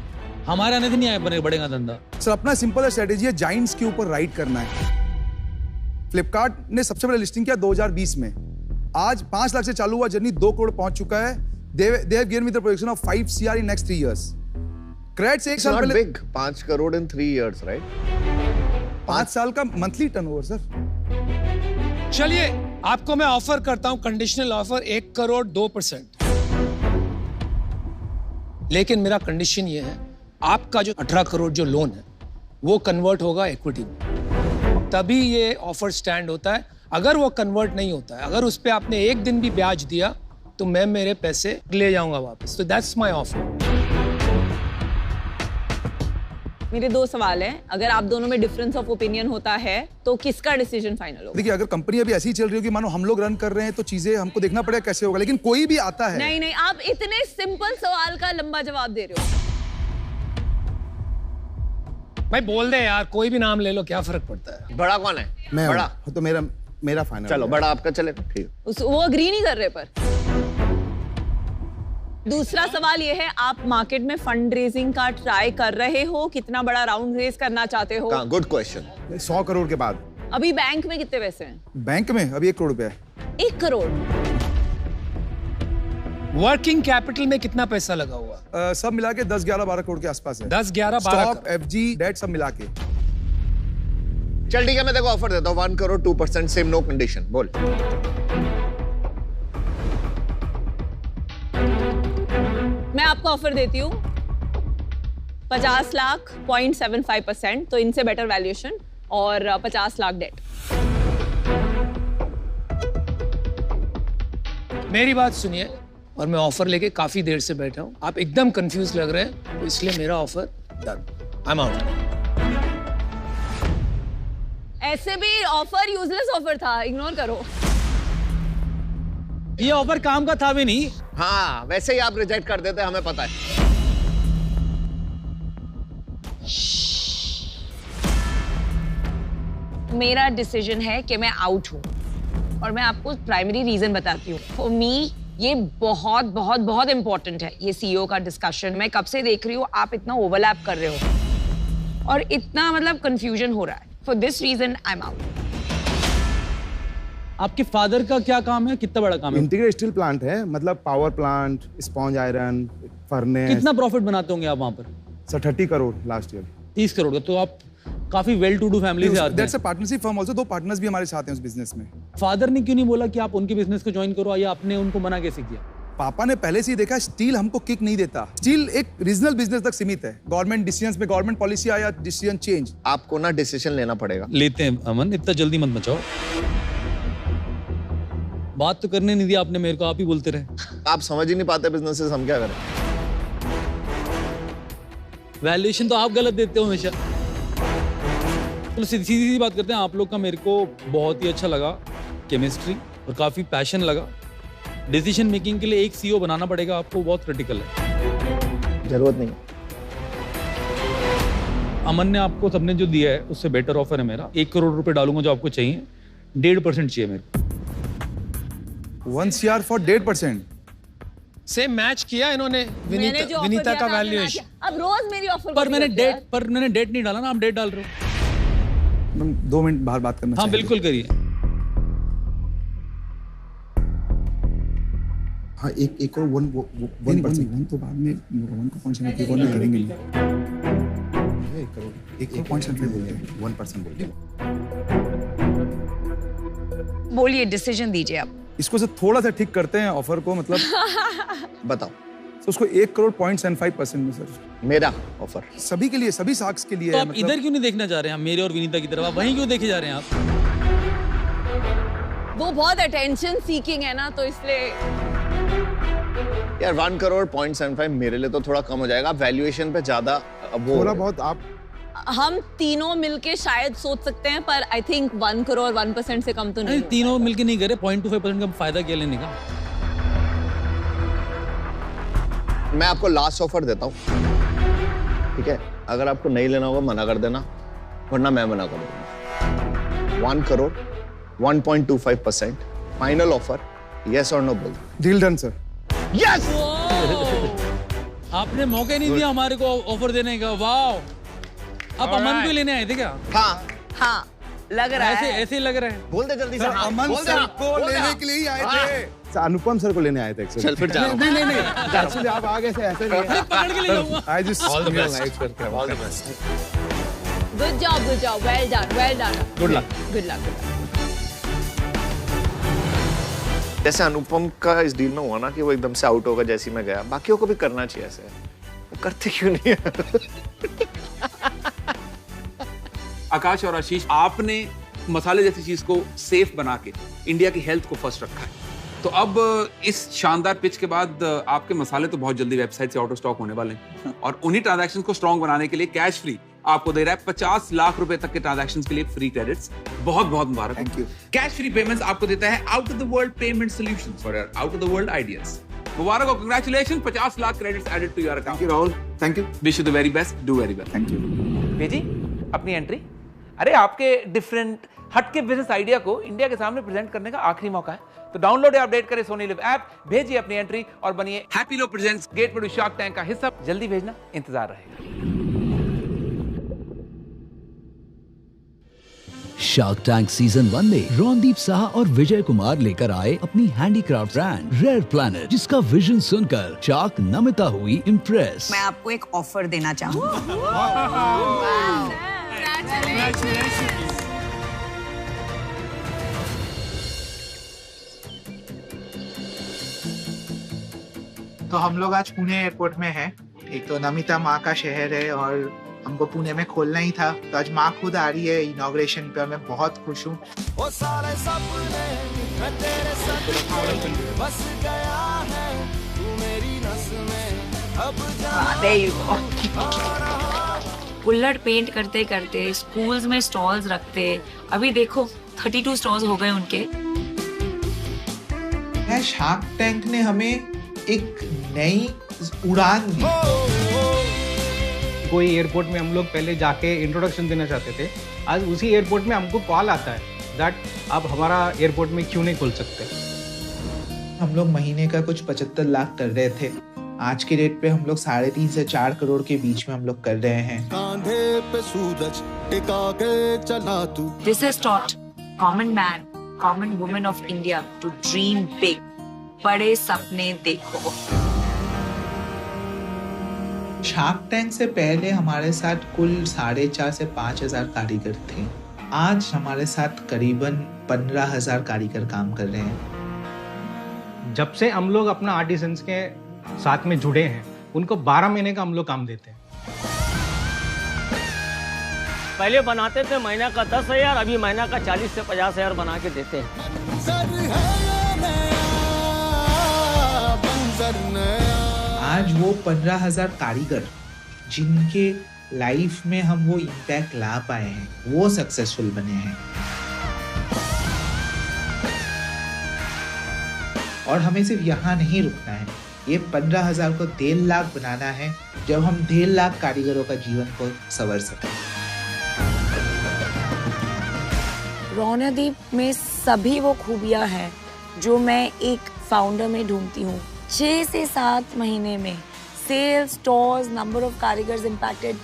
[SPEAKER 11] हमारे आने से नहीं आए बने बढ़ेगा धंधा।
[SPEAKER 3] सर अपना सिंपल स्ट्रेटेजी है, जाइंट्स के ऊपर राइड करना है। फ्लिपकार्ट ने सबसे पहले लिस्टिंग किया 2020 में। आज 5 लाख से चालू हुआ जर्नी 2 करोड़ पहुंच चुका है। They have given me the projection of 5 CR in next 3 years. Creds एक साल पहले
[SPEAKER 5] 5 करोड़ in 3 years, right?
[SPEAKER 3] 5 साल का मंथली टर्नओवर सर।
[SPEAKER 8] चलिए आपको मैं ऑफर करता हूं, कंडीशनल ऑफर 1 करोड़ 2%। लेकिन मेरा कंडीशन ये है, आपका जो 18 करोड़ जो लोन है वो कन्वर्ट होगा इक्विटी में, तभी ये ऑफर स्टैंड होता है। अगर वो कन्वर्ट नहीं होता है, अगर उस पर आपने एक दिन भी ब्याज दिया तो मैं मेरे पैसे ले जाऊंगा वापस। तो दैट्स माय ऑफर।
[SPEAKER 12] मेरे 2 सवाल हैं। अगर आप दोनों में डिफरेंस ऑफ ओपिनियन होता है तो किसका डिसीजन फाइनल होगा?
[SPEAKER 3] देखिए, अगर कंपनी अभी ऐसी चल रही होगी, मानो हम लोग रन कर रहे हैं, तो चीजें हमको देखना पड़ेगा कैसे होगा। लेकिन कोई भी आता है।
[SPEAKER 12] नहीं, आप इतने सिंपल सवाल का लंबा जवाब दे रहे हो।
[SPEAKER 8] भाई बोल दे यार, कोई भी नाम ले लो, क्या फर्क पड़ता है?
[SPEAKER 5] बड़ा कौन है?
[SPEAKER 2] मैं
[SPEAKER 5] बड़ा
[SPEAKER 2] हूं, तो मेरा फाइनल।
[SPEAKER 5] चलो बड़ा आपका चलेगा, ठीक।
[SPEAKER 12] वो अग्री नहीं कर रहे। पर दूसरा सवाल ये है, आप मार्केट में फंड रेजिंग का ट्राई कर रहे हो? कितना बड़ा राउंड रेज करना चाहते हो?
[SPEAKER 5] Good question.
[SPEAKER 2] 100 करोड़ के बाद।
[SPEAKER 12] अभी बैंक में कितने पैसे हैं?
[SPEAKER 3] बैंक में अभी 1 करोड़ रुपया है।
[SPEAKER 12] 1 करोड़।
[SPEAKER 8] वर्किंग कैपिटल में कितना पैसा लगा हुआ?
[SPEAKER 3] सब मिला के 10, 11, 12 करोड़ के आसपास है।
[SPEAKER 8] 10, 11, 12
[SPEAKER 3] स्टॉक, एफजी, डेट सब मिला के।
[SPEAKER 5] चल ठीक है, मैं देखो ऑफर देता हूँ 1 करोड़ 2% सेम नो कंडीशन। बोल।
[SPEAKER 12] मैं आपको ऑफर देती हूँ 50 लाख 0.75%, तो इनसे बेटर वैल्यूएशन, और 50 लाख डेट।
[SPEAKER 8] मेरी बात सुनिए, और मैं ऑफर लेके काफी देर से बैठा हूँ। आप एकदम कंफ्यूज लग रहे हैं, तो इसलिए मेरा offer done. I am out.
[SPEAKER 12] ऐसे भी ऑफर यूजलेस ऑफर था, इग्नोर करो।
[SPEAKER 11] ये ऑफर काम का था भी नहीं।
[SPEAKER 5] हाँ, वैसे ही आप रिजेक्ट कर देते, हमें पता है।
[SPEAKER 4] मेरा डिसीजन है कि मैं आउट हूं, और मैं आपको प्राइमरी रीजन बताती हूँ। फॉर मी ये बहुत बहुत बहुत इंपॉर्टेंट है, ये सीईओ का डिस्कशन। मैं कब से देख रही हूँ आप इतना ओवरलैप कर रहे हो और इतना मतलब कंफ्यूजन हो रहा है। For this reason I am out.
[SPEAKER 11] आपके फादर का क्या काम है? कितना बड़ा काम है?
[SPEAKER 2] इंटीग्रेटेड स्टील प्लांट है, मतलब power plant, sponge iron, furnace.
[SPEAKER 11] कितना प्रॉफिट बनाते होंगे आप वहां पर?
[SPEAKER 2] Sir 30 crore last year.
[SPEAKER 11] 30 crore का। तो आप काफी वेल टू डू फैमिली से आते हैं।
[SPEAKER 3] That's a partnership firm also. 2 partners भी हमारे साथ हैं उस बिजनेस में।
[SPEAKER 11] फादर ने क्यों नहीं बोला कि आप उनके बिजनेस को ज्वाइन करो, या आपने उनको मना कैसे किया?
[SPEAKER 3] पापा ने पहले से ही देखा, स्टील हमको किक नहीं देता। स्टील एक रीजनल बिजनेस तक सीमित है। गवर्नमेंट डिसीजंस में गवर्नमेंट पॉलिसी आया, डिसीजन चेंज।
[SPEAKER 5] आपको ना डिसीजन लेना पड़ेगा।
[SPEAKER 11] लेते हैं अमन, इतना जल्दी मत मचाओ। बात तो करने नहीं दिया आपने मेरे को, आप ही बोलते रहे।
[SPEAKER 5] आप समझ ही नहीं पाते बिजनेसेस, हम क्या करें?
[SPEAKER 11] वैल्यूएशन तो आप गलत देते हो हमेशा। तो सीधी बात करते हैं, आप लोग का मेरे को बहुत ही अच्छा लगा केमिस्ट्री, और काफी पैशन लगा। डिसीजन मेकिंग के लिए एक सीईओ बनाना पड़ेगा आपको, बहुत क्रिटिकल है।
[SPEAKER 5] जरूरत नहीं।
[SPEAKER 11] अमन ने आपको सबने जो दिया है उससे बेटर ऑफर है मेरा। 1 करोड़ रुपए डालूंगा जो आपको चाहिए। 1.5% चाहिए मेरे को।
[SPEAKER 3] 1 CR फॉर 1.5%।
[SPEAKER 8] सेम मैच किया इन्होंने विनीता का वैल्यूएशन।
[SPEAKER 12] अब रोज मेरी ऑफर
[SPEAKER 11] पर मैंने डेट नहीं डाला ना, आप डेट डाल रहे हो।
[SPEAKER 3] 2 मिनट बाहर बात करना।
[SPEAKER 11] हाँ बिल्कुल करिए।
[SPEAKER 2] हाँ, 1 करोड़ 1%
[SPEAKER 3] तो बाद में 1.5% करेंगे। 1 करोड़ 1.5% बोलते हैं,
[SPEAKER 2] 1% बोलते हैं।
[SPEAKER 4] बोलिए, डिसीजन दीजिए आप।
[SPEAKER 3] इसको से थोड़ा सा ठीक करते हैं ऑफर को, मतलब
[SPEAKER 5] बताओ।
[SPEAKER 3] तो उसको 1 करोड़ 0.75% में सर।
[SPEAKER 5] मेरा ऑफर
[SPEAKER 3] सभी के लिए, सभी साक्स के लिए
[SPEAKER 11] तो
[SPEAKER 3] है।
[SPEAKER 11] आप इधर क्यों नहीं देखना चाह रहे हैं, मेरे और विनीता की तरफ? आप वहीं क्यों देखे जा रहे हैं आप?
[SPEAKER 12] वो बहुत अटेंशन सीकिंग है ना, तो इसलिए।
[SPEAKER 5] यार 1 करोड़ 0.75 मेरे लिए तो थोड़ा कम हो जाएगा। वैल्यूएशन पे ज्यादा वो
[SPEAKER 2] थोड़ा बहुत आप
[SPEAKER 12] हम तीनों मिलके शायद सोच सकते हैं, पर आई थिंक 1 करोड़ 1% से कम तो नहीं।
[SPEAKER 11] तीनों मिलके नहीं करे, 0.25% का फायदा क्या लेने का?
[SPEAKER 5] मैं आपको लास्ट ऑफर देता हूँ, ठीक है? अगर आपको नहीं लेना होगा मना कर देना, वरना मैं मना कर दूंगा। 1 करोड़ 1.25% फाइनल ऑफर, यस और नो बोल।
[SPEAKER 2] Deal done sir.
[SPEAKER 5] यस।
[SPEAKER 11] आपने मौका नहीं दिया हमारे को ऑफर देने का। वाह, आप अमन को लेने आए थे क्या?
[SPEAKER 12] हाँ लग रहा है।
[SPEAKER 11] ऐसे ही लग रहा है।
[SPEAKER 5] बोल दे जल्दी से।
[SPEAKER 3] अमन सर को लेने के लिए ही आए थे।
[SPEAKER 2] अनुपम सर को लेने आए थे एक्चुअली।
[SPEAKER 5] चल फिर जाओ।
[SPEAKER 2] नहीं एक्चुअली आप आ गए थे, ऐसे नहीं।
[SPEAKER 11] पकड़ के ले जाऊंगा।
[SPEAKER 3] I just
[SPEAKER 5] all the best करते हैं। All the best.
[SPEAKER 12] Good job, well done.
[SPEAKER 11] Good luck.
[SPEAKER 5] जैसे अनुपम का इस डील में हुआ ना कि वो एकदम से आउट होगा जैसे ही मैं गया, बाकियों को भी करना चाहिए ऐसे।
[SPEAKER 13] करते क्यों नहीं?
[SPEAKER 1] आकाश और आशीष, आपने मसाले जैसी चीज को सेफ बना के इंडिया की हेल्थ को फर्स्ट रखा है, तो अब इस शानदार पिच के बाद आपके मसाले तो बहुत जल्दी वेबसाइट से आउट ऑफ स्टॉक होने वाले हैं और उन्हीं ट्रांजैक्शन को स्ट्रॉन्ग बनाने के लिए कैश फ्री आपको दे रहा है 50 लाख रुपए तक के ट्रांजैक्शंस के लिए फ्री क्रेडिट्स। बहुत बहुत मुबारक।
[SPEAKER 3] Thank you.
[SPEAKER 1] Cashfree payments आपको देता है out of the world payment solutions for out of the world ideas. मुबारक और congratulation, 50 lakh credits added to your account.
[SPEAKER 3] Thank you Rahul, thank you.
[SPEAKER 1] Wish you the very best, do very well.
[SPEAKER 3] Thank you.
[SPEAKER 1] भेजी अपनी entry. अरे आपके different हटके business idea को India के सामने प्रेजेंट करने का आखिरी मौका है, तो डाउनलोड या अपडेट करें सोनी लिव ऐप, भेजिए अपनी एंट्री और बनिए Happilo presents get produce Shark Tank का हिस्सा। जल्दी भेजना, इंतजार रहेगा।
[SPEAKER 14] शार्क टैंक सीजन 1 में रणदीप साहा और विजय कुमार लेकर आए अपनी हैंडीक्राफ्ट ब्रांड रेयर प्लैनेट, जिसका विजन सुनकर शार्क नमिता हुई इम्प्रेस।
[SPEAKER 4] मैं आपको एक ऑफर देना चाहूँगी।
[SPEAKER 15] तो हम लोग आज पुणे एयरपोर्ट में हैं। एक तो नमिता माँ का शहर है और हमको पुणे में खोलना ही था, तो आज माँ खुद आ रही है इनॉग्रेशन पे और मैं बहुत खुश हूँ।
[SPEAKER 4] कुल्हड़ पेंट करते करते स्कूल्स में स्टॉल्स रखते, अभी देखो 32 स्टॉल्स हो गए उनके।
[SPEAKER 15] शार्क टैंक ने हमें एक नई उड़ान दी।
[SPEAKER 16] कोई एयरपोर्ट में हम लोग पहले जाके इंट्रोडक्शन देना चाहते थे, आज उसी एयरपोर्ट में हमको कॉल आता है दैट आप हमारा एयरपोर्ट में क्यों नहीं खोल सकते।
[SPEAKER 15] हम लोग महीने का कुछ 75 लाख कर रहे थे, आज के रेट पे हम लोग 3.5 से 4 करोड़ के बीच में हम लोग कर रहे हैं।
[SPEAKER 9] कांधे पे सूरज टिका के चला तू।
[SPEAKER 4] This has taught common man, common woman of India to dream big. बड़े सपने देखो।
[SPEAKER 15] शार्क टैंक से पहले हमारे साथ कुल 4,500 से 5,000 कारीगर थे। आज हमारे साथ करीबन 15,000 कारीगर काम कर रहे हैं।
[SPEAKER 16] जब से हम लोग अपना आर्टिसंस के साथ में जुड़े हैं, उनको 12 महीने का हम लोग काम देते हैं।
[SPEAKER 17] पहले बनाते थे महीना का 10,000, अभी महीना का 40 से 50,000 बना के देते हैं।
[SPEAKER 15] आज वो 15,000 कारीगर जिनके लाइफ में हम वो इम्पैक्ट ला पाए हैं, वो सक्सेसफुल बने हैं। और हमें सिर्फ यहाँ नहीं रुकना है, ये 15,000 को 1.5 लाख बनाना है, जब हम 1.5 लाख कारीगरों का जीवन को संवर सकें।
[SPEAKER 4] रणदीप में सभी वो खूबियां हैं जो मैं एक फाउंडर में ढूंढती हूँ। 6 से 7 महीने में सेल्स, स्टोर्स, नंबर ऑफ कारीगर्स इम्पैक्टेड,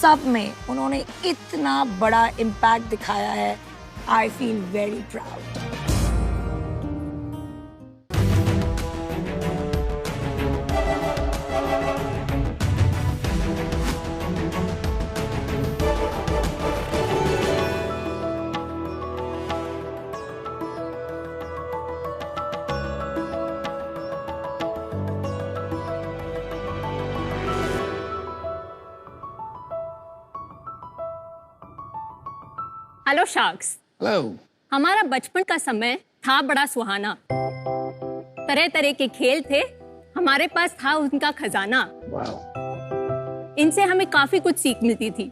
[SPEAKER 4] सब में उन्होंने इतना बड़ा इम्पैक्ट दिखाया है। I feel very proud.
[SPEAKER 12] Hello sharks.
[SPEAKER 1] Hello.
[SPEAKER 12] हमारा बचपन का समय था बड़ा सुहाना, तरह तरह के खेल थे, हमारे पास था उनका खजाना। इनसे हमें काफी कुछ सीख मिलती थी,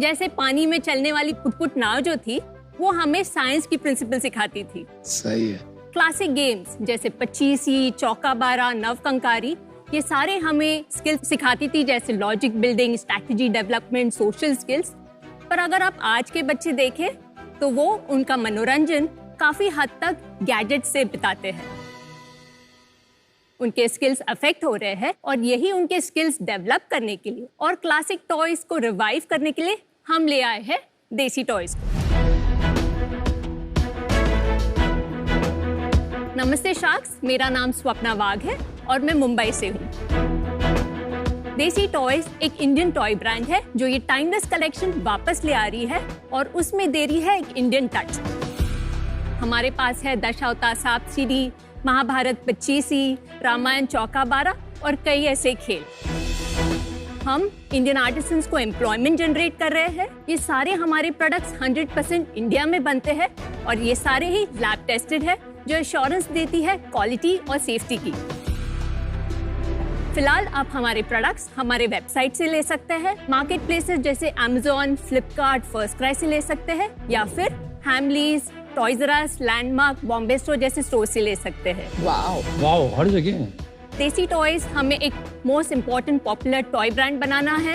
[SPEAKER 12] जैसे पानी में चलने वाली पुटपुट नाव जो थी वो हमें साइंस की प्रिंसिपल सिखाती थी।
[SPEAKER 5] सही है।
[SPEAKER 12] क्लासिक गेम्स जैसे पचीसी, चौका बारा, नव कंकारी, ये सारे हमें स्किल्स सिखाती थी, जैसे logic building, strategy development, social skills. पर अगर आप आज के बच्चे देखें तो वो उनका मनोरंजन काफी हद तक गैजेट से बिताते हैं। उनके स्किल्स अफेक्ट हो रहे हैं और यही उनके स्किल्स डेवलप करने के लिए और क्लासिक टॉयज को रिवाइव करने के लिए हम ले आए हैं देसी टॉयज को। नमस्ते शार्क्स, मेरा नाम स्वप्ना वाघ है और मैं मुंबई से हूँ। देसी टॉयज एक इंडियन टॉय ब्रांड है जो ये टाइमलेस कलेक्शन वापस ले आ रही है और उसमें दे रही है एक इंडियन टच। हमारे पास है दशावतार सांप सीढ़ी, महाभारत पचीसी, रामायण चौका बारा और कई ऐसे खेल। हम इंडियन आर्टिसंस को एम्प्लॉयमेंट जनरेट कर रहे हैं। ये सारे हमारे प्रोडक्ट्स 100% इंडिया में बनते हैं और ये सारे ही लैब टेस्टेड है, जो एश्योरेंस देती है क्वालिटी और सेफ्टी की। फिलहाल आप हमारे प्रोडक्ट्स हमारे वेबसाइट से ले सकते हैं, मार्केट प्लेसेस जैसे Amazon, फ्लिपकार्ट, फर्स्ट क्राई से ले सकते हैं, या फिर Hamleys, toys R us, Landmark, Bombay store जैसे स्टोर से ले सकते हैं।
[SPEAKER 11] वाओ, हर जगह।
[SPEAKER 12] देसी टॉयज हमें एक most important popular toy brand बनाना है।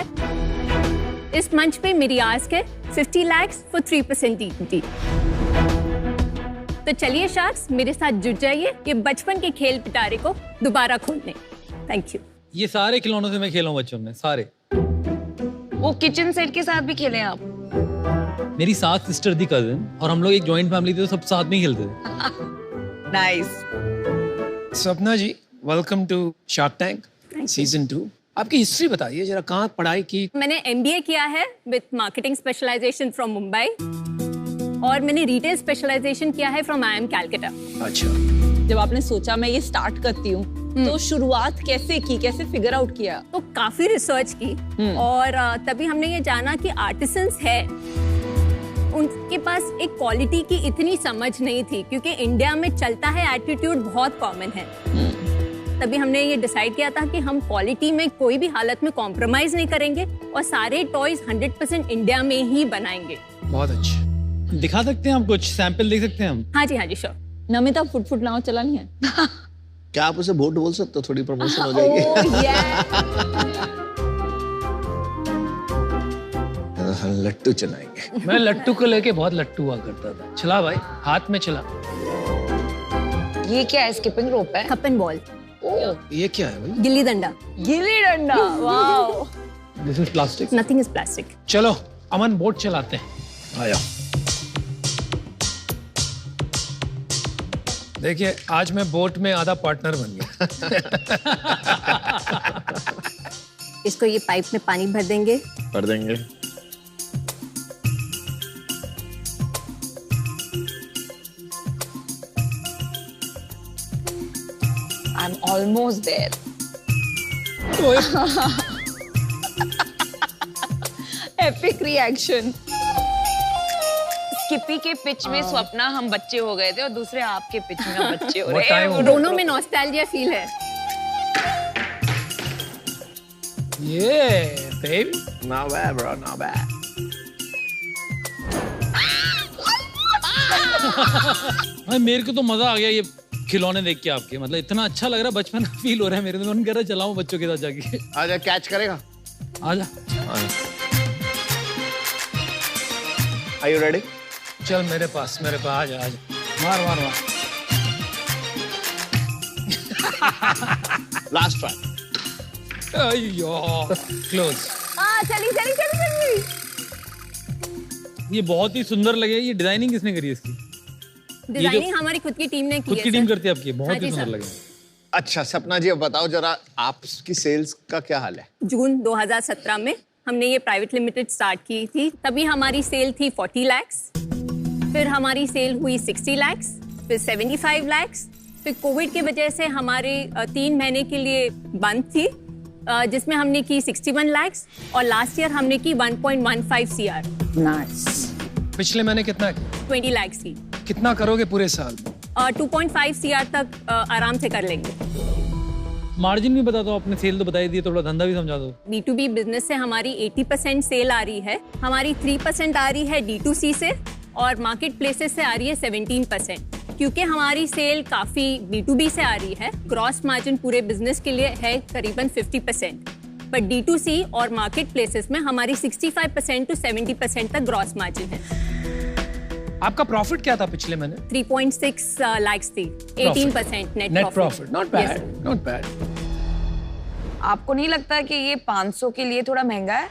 [SPEAKER 12] इस मंच पे मेरी आस्क है 50 lakhs for 3% इक्विटी। तो चलिए शार्क्स, मेरे साथ जुट जाइए ये बचपन के खेल पिटारे को दोबारा खोलने। Thank you.
[SPEAKER 11] ये सारे खिलौनों से मैं खेला हूँ बच्चों में, सारे।
[SPEAKER 4] वो किचन सेट के साथ भी खेले आप?
[SPEAKER 11] मेरी 7 सिस्टर थी, कजिन, और हम लोग एक जॉइंट फैमिली थी, तो सब साथ में ही खेलते थे।
[SPEAKER 4] Nice.
[SPEAKER 8] Sapna ji, welcome to Shark Tank season 2। आपकी हिस्ट्री बताइए जरा, कहाँ पढ़ाई की?
[SPEAKER 12] मैंने MBA किया है with marketing specialisation from Mumbai, और मैंने रिटेल स्पेशलाइजेशन किया है फ्रॉम IIM कैलकाटा।
[SPEAKER 8] अच्छा।
[SPEAKER 13] जब आपने सोचा मैं ये स्टार्ट करती हूँ, तो शुरुआत कैसे की, कैसे फिगर आउट किया?
[SPEAKER 12] तो काफी रिसर्च की, और तभी हमने ये जाना कि आर्टिसंस है, उनके पास एक क्वालिटी की इतनी समझ नहीं थी, क्योंकि इंडिया में चलता है एटीट्यूड बहुत कॉमन है। तभी हमने ये डिसाइड किया था कि हम क्वालिटी में कोई भी हालत में कॉम्प्रोमाइज नहीं करेंगे और सारे टॉयज 100% इंडिया में ही बनाएंगे।
[SPEAKER 8] बहुत अच्छा।
[SPEAKER 11] दिखा सकते हैं हम कुछ सैंपल देख सकते हैं हम?
[SPEAKER 12] हाँ जी श्योर।
[SPEAKER 13] नमिता फुट नाव चला नहीं है?
[SPEAKER 5] क्या आप उसे बोट बोल सकते हो? थोड़ी प्रमोशन हो जाएगी। लट्टू चलाएंगे।
[SPEAKER 8] मैं लट्टू को लेके बहुत लट्टू हुआ करता था। चला भाई, हाथ में चला।
[SPEAKER 4] ये क्या है? स्किपिंग रोप है?
[SPEAKER 12] Cup and ball.
[SPEAKER 8] ये क्या है भाई?
[SPEAKER 12] Gilli danda.
[SPEAKER 4] Gilli danda, wow.
[SPEAKER 8] This is plastic?
[SPEAKER 12] Nothing is plastic.
[SPEAKER 8] चलो अमन, बोट चलाते हैं। आया। देखिए, आज मैं बोट में आधा पार्टनर बन गया।
[SPEAKER 12] इसको ये पाइप में पानी भर देंगे।
[SPEAKER 5] भर देंगे।
[SPEAKER 4] I'm almost there.
[SPEAKER 13] Epic reaction.
[SPEAKER 4] Skippi के पिच में स्वप्ना हम बच्चे हो गए थे और दूसरे आपके पिच में हम बच्चे हो रहे हैं।
[SPEAKER 12] दोनों में नॉस्टैल्जिया फील है।
[SPEAKER 8] Yeah, baby.
[SPEAKER 5] Not bad, bro. Not bad.
[SPEAKER 11] भाई मेरे को तो मजा आ गया ये खिलौने देख के आपके, मतलब इतना अच्छा लग रहा है, बचपन फील हो रहा है मेरे को। मन कर रहा है चलाऊं बच्चों के साथ जाके।
[SPEAKER 5] आजा, कैच करेगा?
[SPEAKER 11] आजा।
[SPEAKER 5] Are you ready?
[SPEAKER 8] चल मेरे पास आजा। मार।
[SPEAKER 5] Last try.
[SPEAKER 8] अयो, क्लोज।
[SPEAKER 12] चली।
[SPEAKER 11] ये बहुत ही सुंदर लगे। ये डिजाइनिंग किसने करी है इसकी?
[SPEAKER 12] डिजाइनिंग हमारी खुद की टीम ने की है।
[SPEAKER 11] खुद की टीम करती है आपकी? बहुत ही सुंदर लगे।
[SPEAKER 5] अच्छा सपना जी, अब बताओ जरा आपकी सेल्स का क्या हाल है?
[SPEAKER 12] जून 2017 में हमने ये प्राइवेट लिमिटेड स्टार्ट की थी। तभी हमारी सेल थी 40 lakhs, फिर हमारी सेल हुई 60 lakhs, फिर 75 lakhs, फिर कोविड की वजह से हमारे 3 महीने के लिए बंद थी, जिसमें हमने की 61 lakhs, और लास्ट ईयर हमने की 1.15 CR।
[SPEAKER 13] नाइस।
[SPEAKER 8] पिछले महीने कितना की?
[SPEAKER 12] 20 lakhs की।
[SPEAKER 8] कितना करोगे पूरे साल?
[SPEAKER 12] 2.5 CR तक आराम से कर लेंगे।
[SPEAKER 11] मार्जिन भी बता दो, आपने सेल तो बताई दी, थोड़ा धंधा भी समझा दो।
[SPEAKER 12] B2B बिजनेस से हमारी 80% सेल आ रही है, हमारी 3% आ रही है D2C से, और मार्केट प्लेसेस से आ रही है 17%। क्योंकि हमारी सेल काफी B2B से आ रही है, ग्रॉस मार्जिन पूरे बिजनेस के लिए है करीबन 50%, पर D2C और मार्केट प्लेसेस में हमारी 65% to 70% तक ग्रॉस मार्जिन है।
[SPEAKER 8] आपका प्रॉफिट क्या था पिछले महीने?
[SPEAKER 12] 3.6 lakhs थी, 18% नेट
[SPEAKER 8] प्रॉफिट। Not bad.
[SPEAKER 4] आपको नहीं लगता कि ये 500 के लिए थोड़ा महंगा है?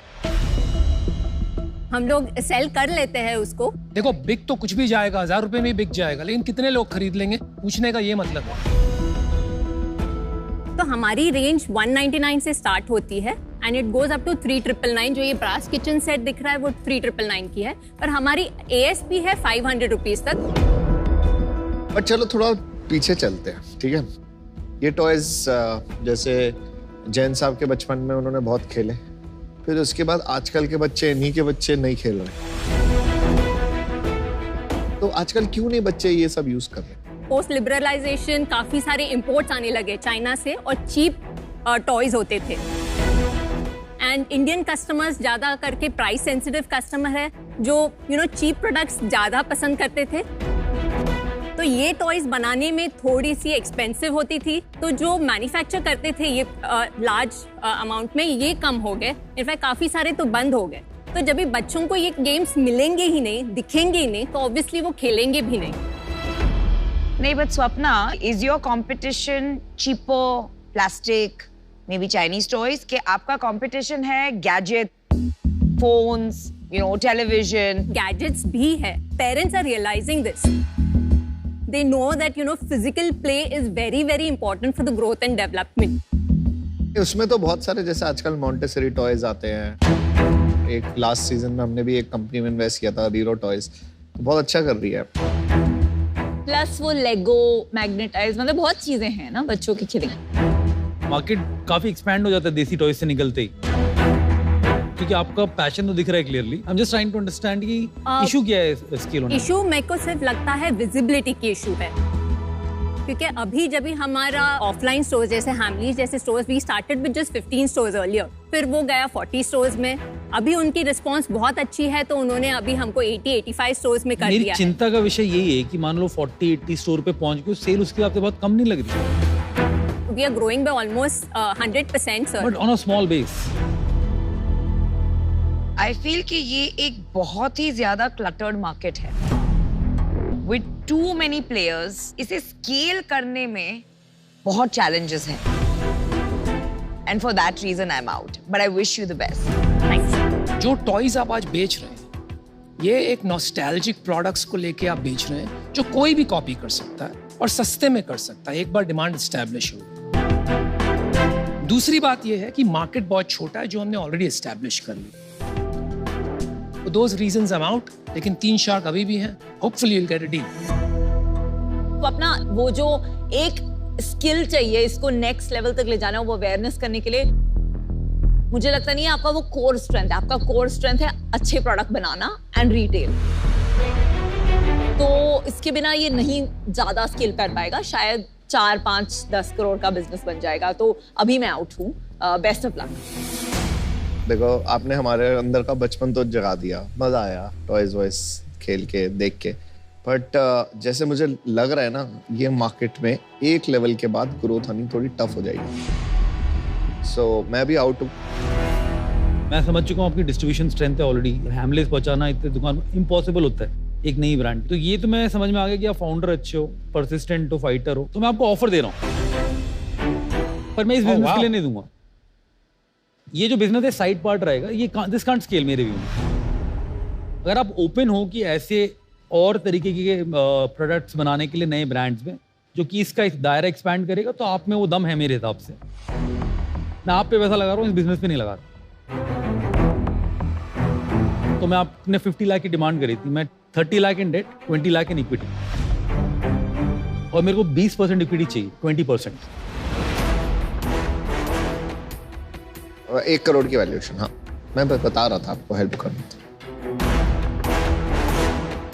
[SPEAKER 12] हम लोग सेल कर लेते हैं उसको।
[SPEAKER 8] देखो, बिक तो कुछ भी जाएगा, 1000 रुपए में ही बिक जाएगा, लेकिन कितने लोग खरीद लेंगे, पूछने का ये मतलब है।
[SPEAKER 12] तो हमारी रेंज 199 से स्टार्ट होती है and it goes up to 3999। जो ये ब्रास किचन सेट दिख रहा है वो 3999 की है, पर हमारी ASP है 500 रुपीज तक।
[SPEAKER 5] पर चलो थोड़ा पीछे चलते हैं, ठीक है? ये टॉयज जैसे जैन साहब के बचपन में उन्होंने बहुत खेले, फिर उसके बाद आजकल के बच्चे, इन्हीं के बच्चे नहीं खेल रहे। तो आजकल क्यों नहीं बच्चे ये सब यूज कर रहे?
[SPEAKER 12] पोस्ट लिबरलाइजेशन काफी सारे इंपोर्ट्स आने लगे चाइना से और चीप टॉयज होते थे। एंड इंडियन कस्टमर्स ज्यादा करके प्राइस सेंसिटिव कस्टमर है जो चीप प्रोडक्ट्स ज्यादा पसंद करते थे। तो ये टॉयज बनाने में थोड़ी सी एक्सपेंसिव होती थी, तो जो मैन्युफैक्चर करते थे ये लार्ज अमाउंट में, ये कम हो गए। इनफैक्ट काफी सारे तो बंद हो गए। तो जब भी बच्चों को ये गेम्स मिलेंगे ही नहीं, दिखेंगे ही नहीं, तो ऑब्वियसली वो खेलेंगे भी नहीं।
[SPEAKER 4] नहीं, but Swapna, is your competition cheaper plastic, may be Chinese toys, के आपका कंपटीशन है गैजेट, फोन्स, टेलीविजन?
[SPEAKER 12] गैजेट्स भी है। Parents are realising this. They know that physical play is very very important for the growth and development.
[SPEAKER 5] उसमें तो बहुत सारे, जैसे आजकल मॉन्टेसरी टॉयज आते हैं। एक लास्ट सीजन में हमने भी एक कंपनी में इन्वेस्ट किया था, रीरो टॉयज, तो बहुत अच्छा कर रही है।
[SPEAKER 13] प्लस वो लेगो, मैग्नेटाइज, मतलब बहुत चीजें हैं ना बच्चों के खिलौने।
[SPEAKER 11] मार्केट काफी एक्सपैंड हो जाता है देसी टॉयज से निकलते ही, क्योंकि आपका पैशन तो दिख रहा है clearly. I am just trying to understand कि इशू क्या है इस खिलौने?
[SPEAKER 12] इशू मेरे को सिर्फ लगता है विजिबिलिटी की इशू है, क्योंकि अभी जब भी हमारा ऑफलाइन स्टोर जैसे हैमलीज जैसे stores, we started with just 15 stores earlier, फिर वो गया 40 स्टोर्स में। अभी उनकी रिस्पांस बहुत अच्छी है, तो उन्होंने अभी हमको 80-85 स्टोर्स में कर दिया है।
[SPEAKER 11] मेरी चिंता का विषय यही है कि मान लो 40-80 स्टोर पे पहुंच गए, सेल उसके बाद बहुत कम नहीं लग रही?
[SPEAKER 12] We are growing by almost 100%, sir.
[SPEAKER 11] But on a small base.
[SPEAKER 4] I feel कि ये एक बहुत ही ज्यादा cluttered market है। With too many players, इसे scale करने में बहुत challenges हैं। And for that reason I'm out. But I wish you the best. Thanks.
[SPEAKER 8] जो टॉयज आप आज बेच रहे हैं, ये एक नॉस्टैल्जिक प्रोडक्ट्स को लेके आप बेच रहे हैं, जो कोई भी कॉपी कर सकता है और सस्ते में कर सकता है, एक बार डिमांड एस्टैब्लिश हो। दूसरी बात ये है कि मार्केट बहुत छोटा है, जो हमने ऑलरेडी एस्टैब्लिश कर ली। Those reasons I'm out, लेकिन 3 शार्क अभी भी हैं। Hopefully you'll get a deal.
[SPEAKER 13] तो अपना वो जो एक स्किल चाहिए इसको नेक्स्ट लेवल तक ले जाना, वो अवेयरनेस करने के लिए, मुझे लगता नहीं है आपका वो कोर स्ट्रेंथ है। आपका कोर स्ट्रेंथ है अच्छे प्रोडक्ट बनाना एंड रिटेल। तो इसके बिना ये नहीं ज्यादा स्किल कर पाएगा। शायद 4, 5, 10 करोड़ का बिजनेस बन जाएगा। तो अभी मैं आउट हूँ। Best of luck.
[SPEAKER 5] देखो, आपने हमारे अंदर का बचपन तो जगा दिया, मजा आया टॉयज वॉयज खेल के, देख के। बट जैसे मुझे लग रहा है ना, ये मार्केट में एक लेवल के बाद ग्रोथ आनी थोड़ी टफ हो जाएगी। सो मैं भी आउट हूँ।
[SPEAKER 11] मैं समझ चुका हूँ आपकी डिस्ट्रीब्यूशन स्ट्रेंथ है ऑलरेडी। हैमलेस पहुंचाना इतने दुकान इम्पॉसिबल होता है एक नई ब्रांड। तो ये तो मैं समझ में आ गया कि आप फाउंडर अच्छे हो, परसिस्टेंट हो, फाइटर हो। तो मैं आपको ऑफर दे रहा हूँ, पर मैं इस बिजनेस के लिए नहीं दूंगा। ये जो बिजनेस है साइड पार्ट रहेगा, ये दिस कांट स्केल मेरे व्यू में। अगर आप ओपन हो कि ऐसे और तरीके के प्रोडक्ट्स बनाने के लिए नए ब्रांड्स में, जो कि इसका दायरा एक्सपैंड करेगा, तो आप में वो दम है मेरे हिसाब से। मैं आप पे पैसा लगा रहा हूँ, इस बिजनेस पे नहीं लगा रहा। तो मैं आपने 50 लाख की डिमांड करी थी, मैं 30 लाख इन डेट, 20 लाख इन इक्विटी, और मेरे को 20% इक्विटी चाहिए, 20%।
[SPEAKER 5] 1 करोड़ की वैल्यूएशन। हाँ, मैं बता रहा था आपको हेल्प करना।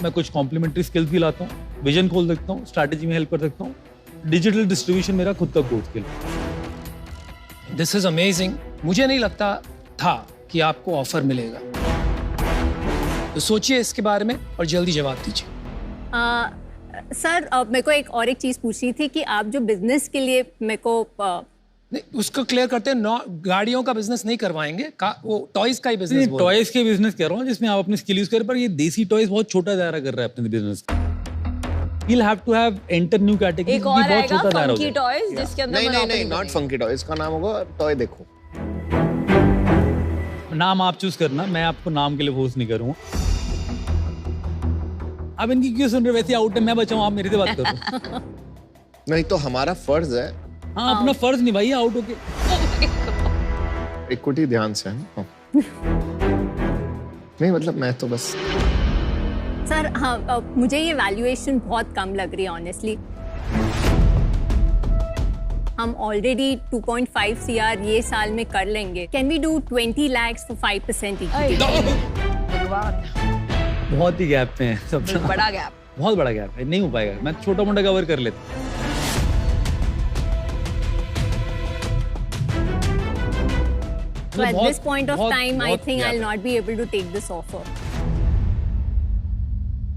[SPEAKER 11] मैं कुछ कॉम्प्लीमेंट्री स्किल्स भी लाता हूँ, विजन खोल सकता हूँ, स्ट्रैटेजी में हेल्प कर सकता हूँ, डिजिटल डिस्ट्रीब्यूशन मेरा खुद का कोर्स के लिए।
[SPEAKER 8] This is amazing. मुझे नहीं लगता था कि आपको ऑफर मिलेगा, तो सोचिए इसके बारे में और जल्दी जवाब दीजिए।
[SPEAKER 12] सर, मेरे को एक और एक चीज पूछनी थी कि आप जो बिजनेस के लिए मेरे को
[SPEAKER 8] नहीं, उसको क्लियर करते हैं। गाड़ियों का बिजनेस नहीं करवाएंगे, वो टॉयज का ही बिजनेस।
[SPEAKER 11] टॉयज के बिजनेस कह रहा हूँ जिसमें आप अपनी स्किल यूज करें, पर ये देसी टॉयज बहुत छोटा दायरा कर रहा है अपने बिजनेस का। You'll have to have enter new category।
[SPEAKER 13] एक और आएगा फंकी टॉयज, जिसके अंदर
[SPEAKER 5] नहीं, नॉट फंकी टॉय। इसका नाम होगा टॉय देखो।
[SPEAKER 11] नाम आप चूज करना, मैं आपको नाम के लिए फोर्स नहीं करूँगा। अब इनकी क्यों सुन रहे? वैसे आउट है, मैं बचाऊं, आप मेरे से बात करो।
[SPEAKER 5] नहीं तो हमारा फर्ज है।
[SPEAKER 11] हाँ, अपना फर्ज निभाइए आउट होके।
[SPEAKER 5] इक्विटी ध्यान से है। नहीं मतलब मैं तो बस।
[SPEAKER 12] सर हाँ, मुझे ये वैल्यूएशन बहुत कम लग रही है ऑनेस्टली। हम ऑलरेडी 2.5 CR ये साल में कर लेंगे. Can we do 20 lakhs for 5% equity?
[SPEAKER 4] भगवान,
[SPEAKER 11] बहुत ही गैप पे है सब.
[SPEAKER 4] बड़ा गैप,
[SPEAKER 11] बहुत बड़ा गैप है, नहीं हो पाएगा. मैं छोटा मोटा कवर कर लेता हूँ.
[SPEAKER 12] So at this point of time, I think I'll not be able to take this offer.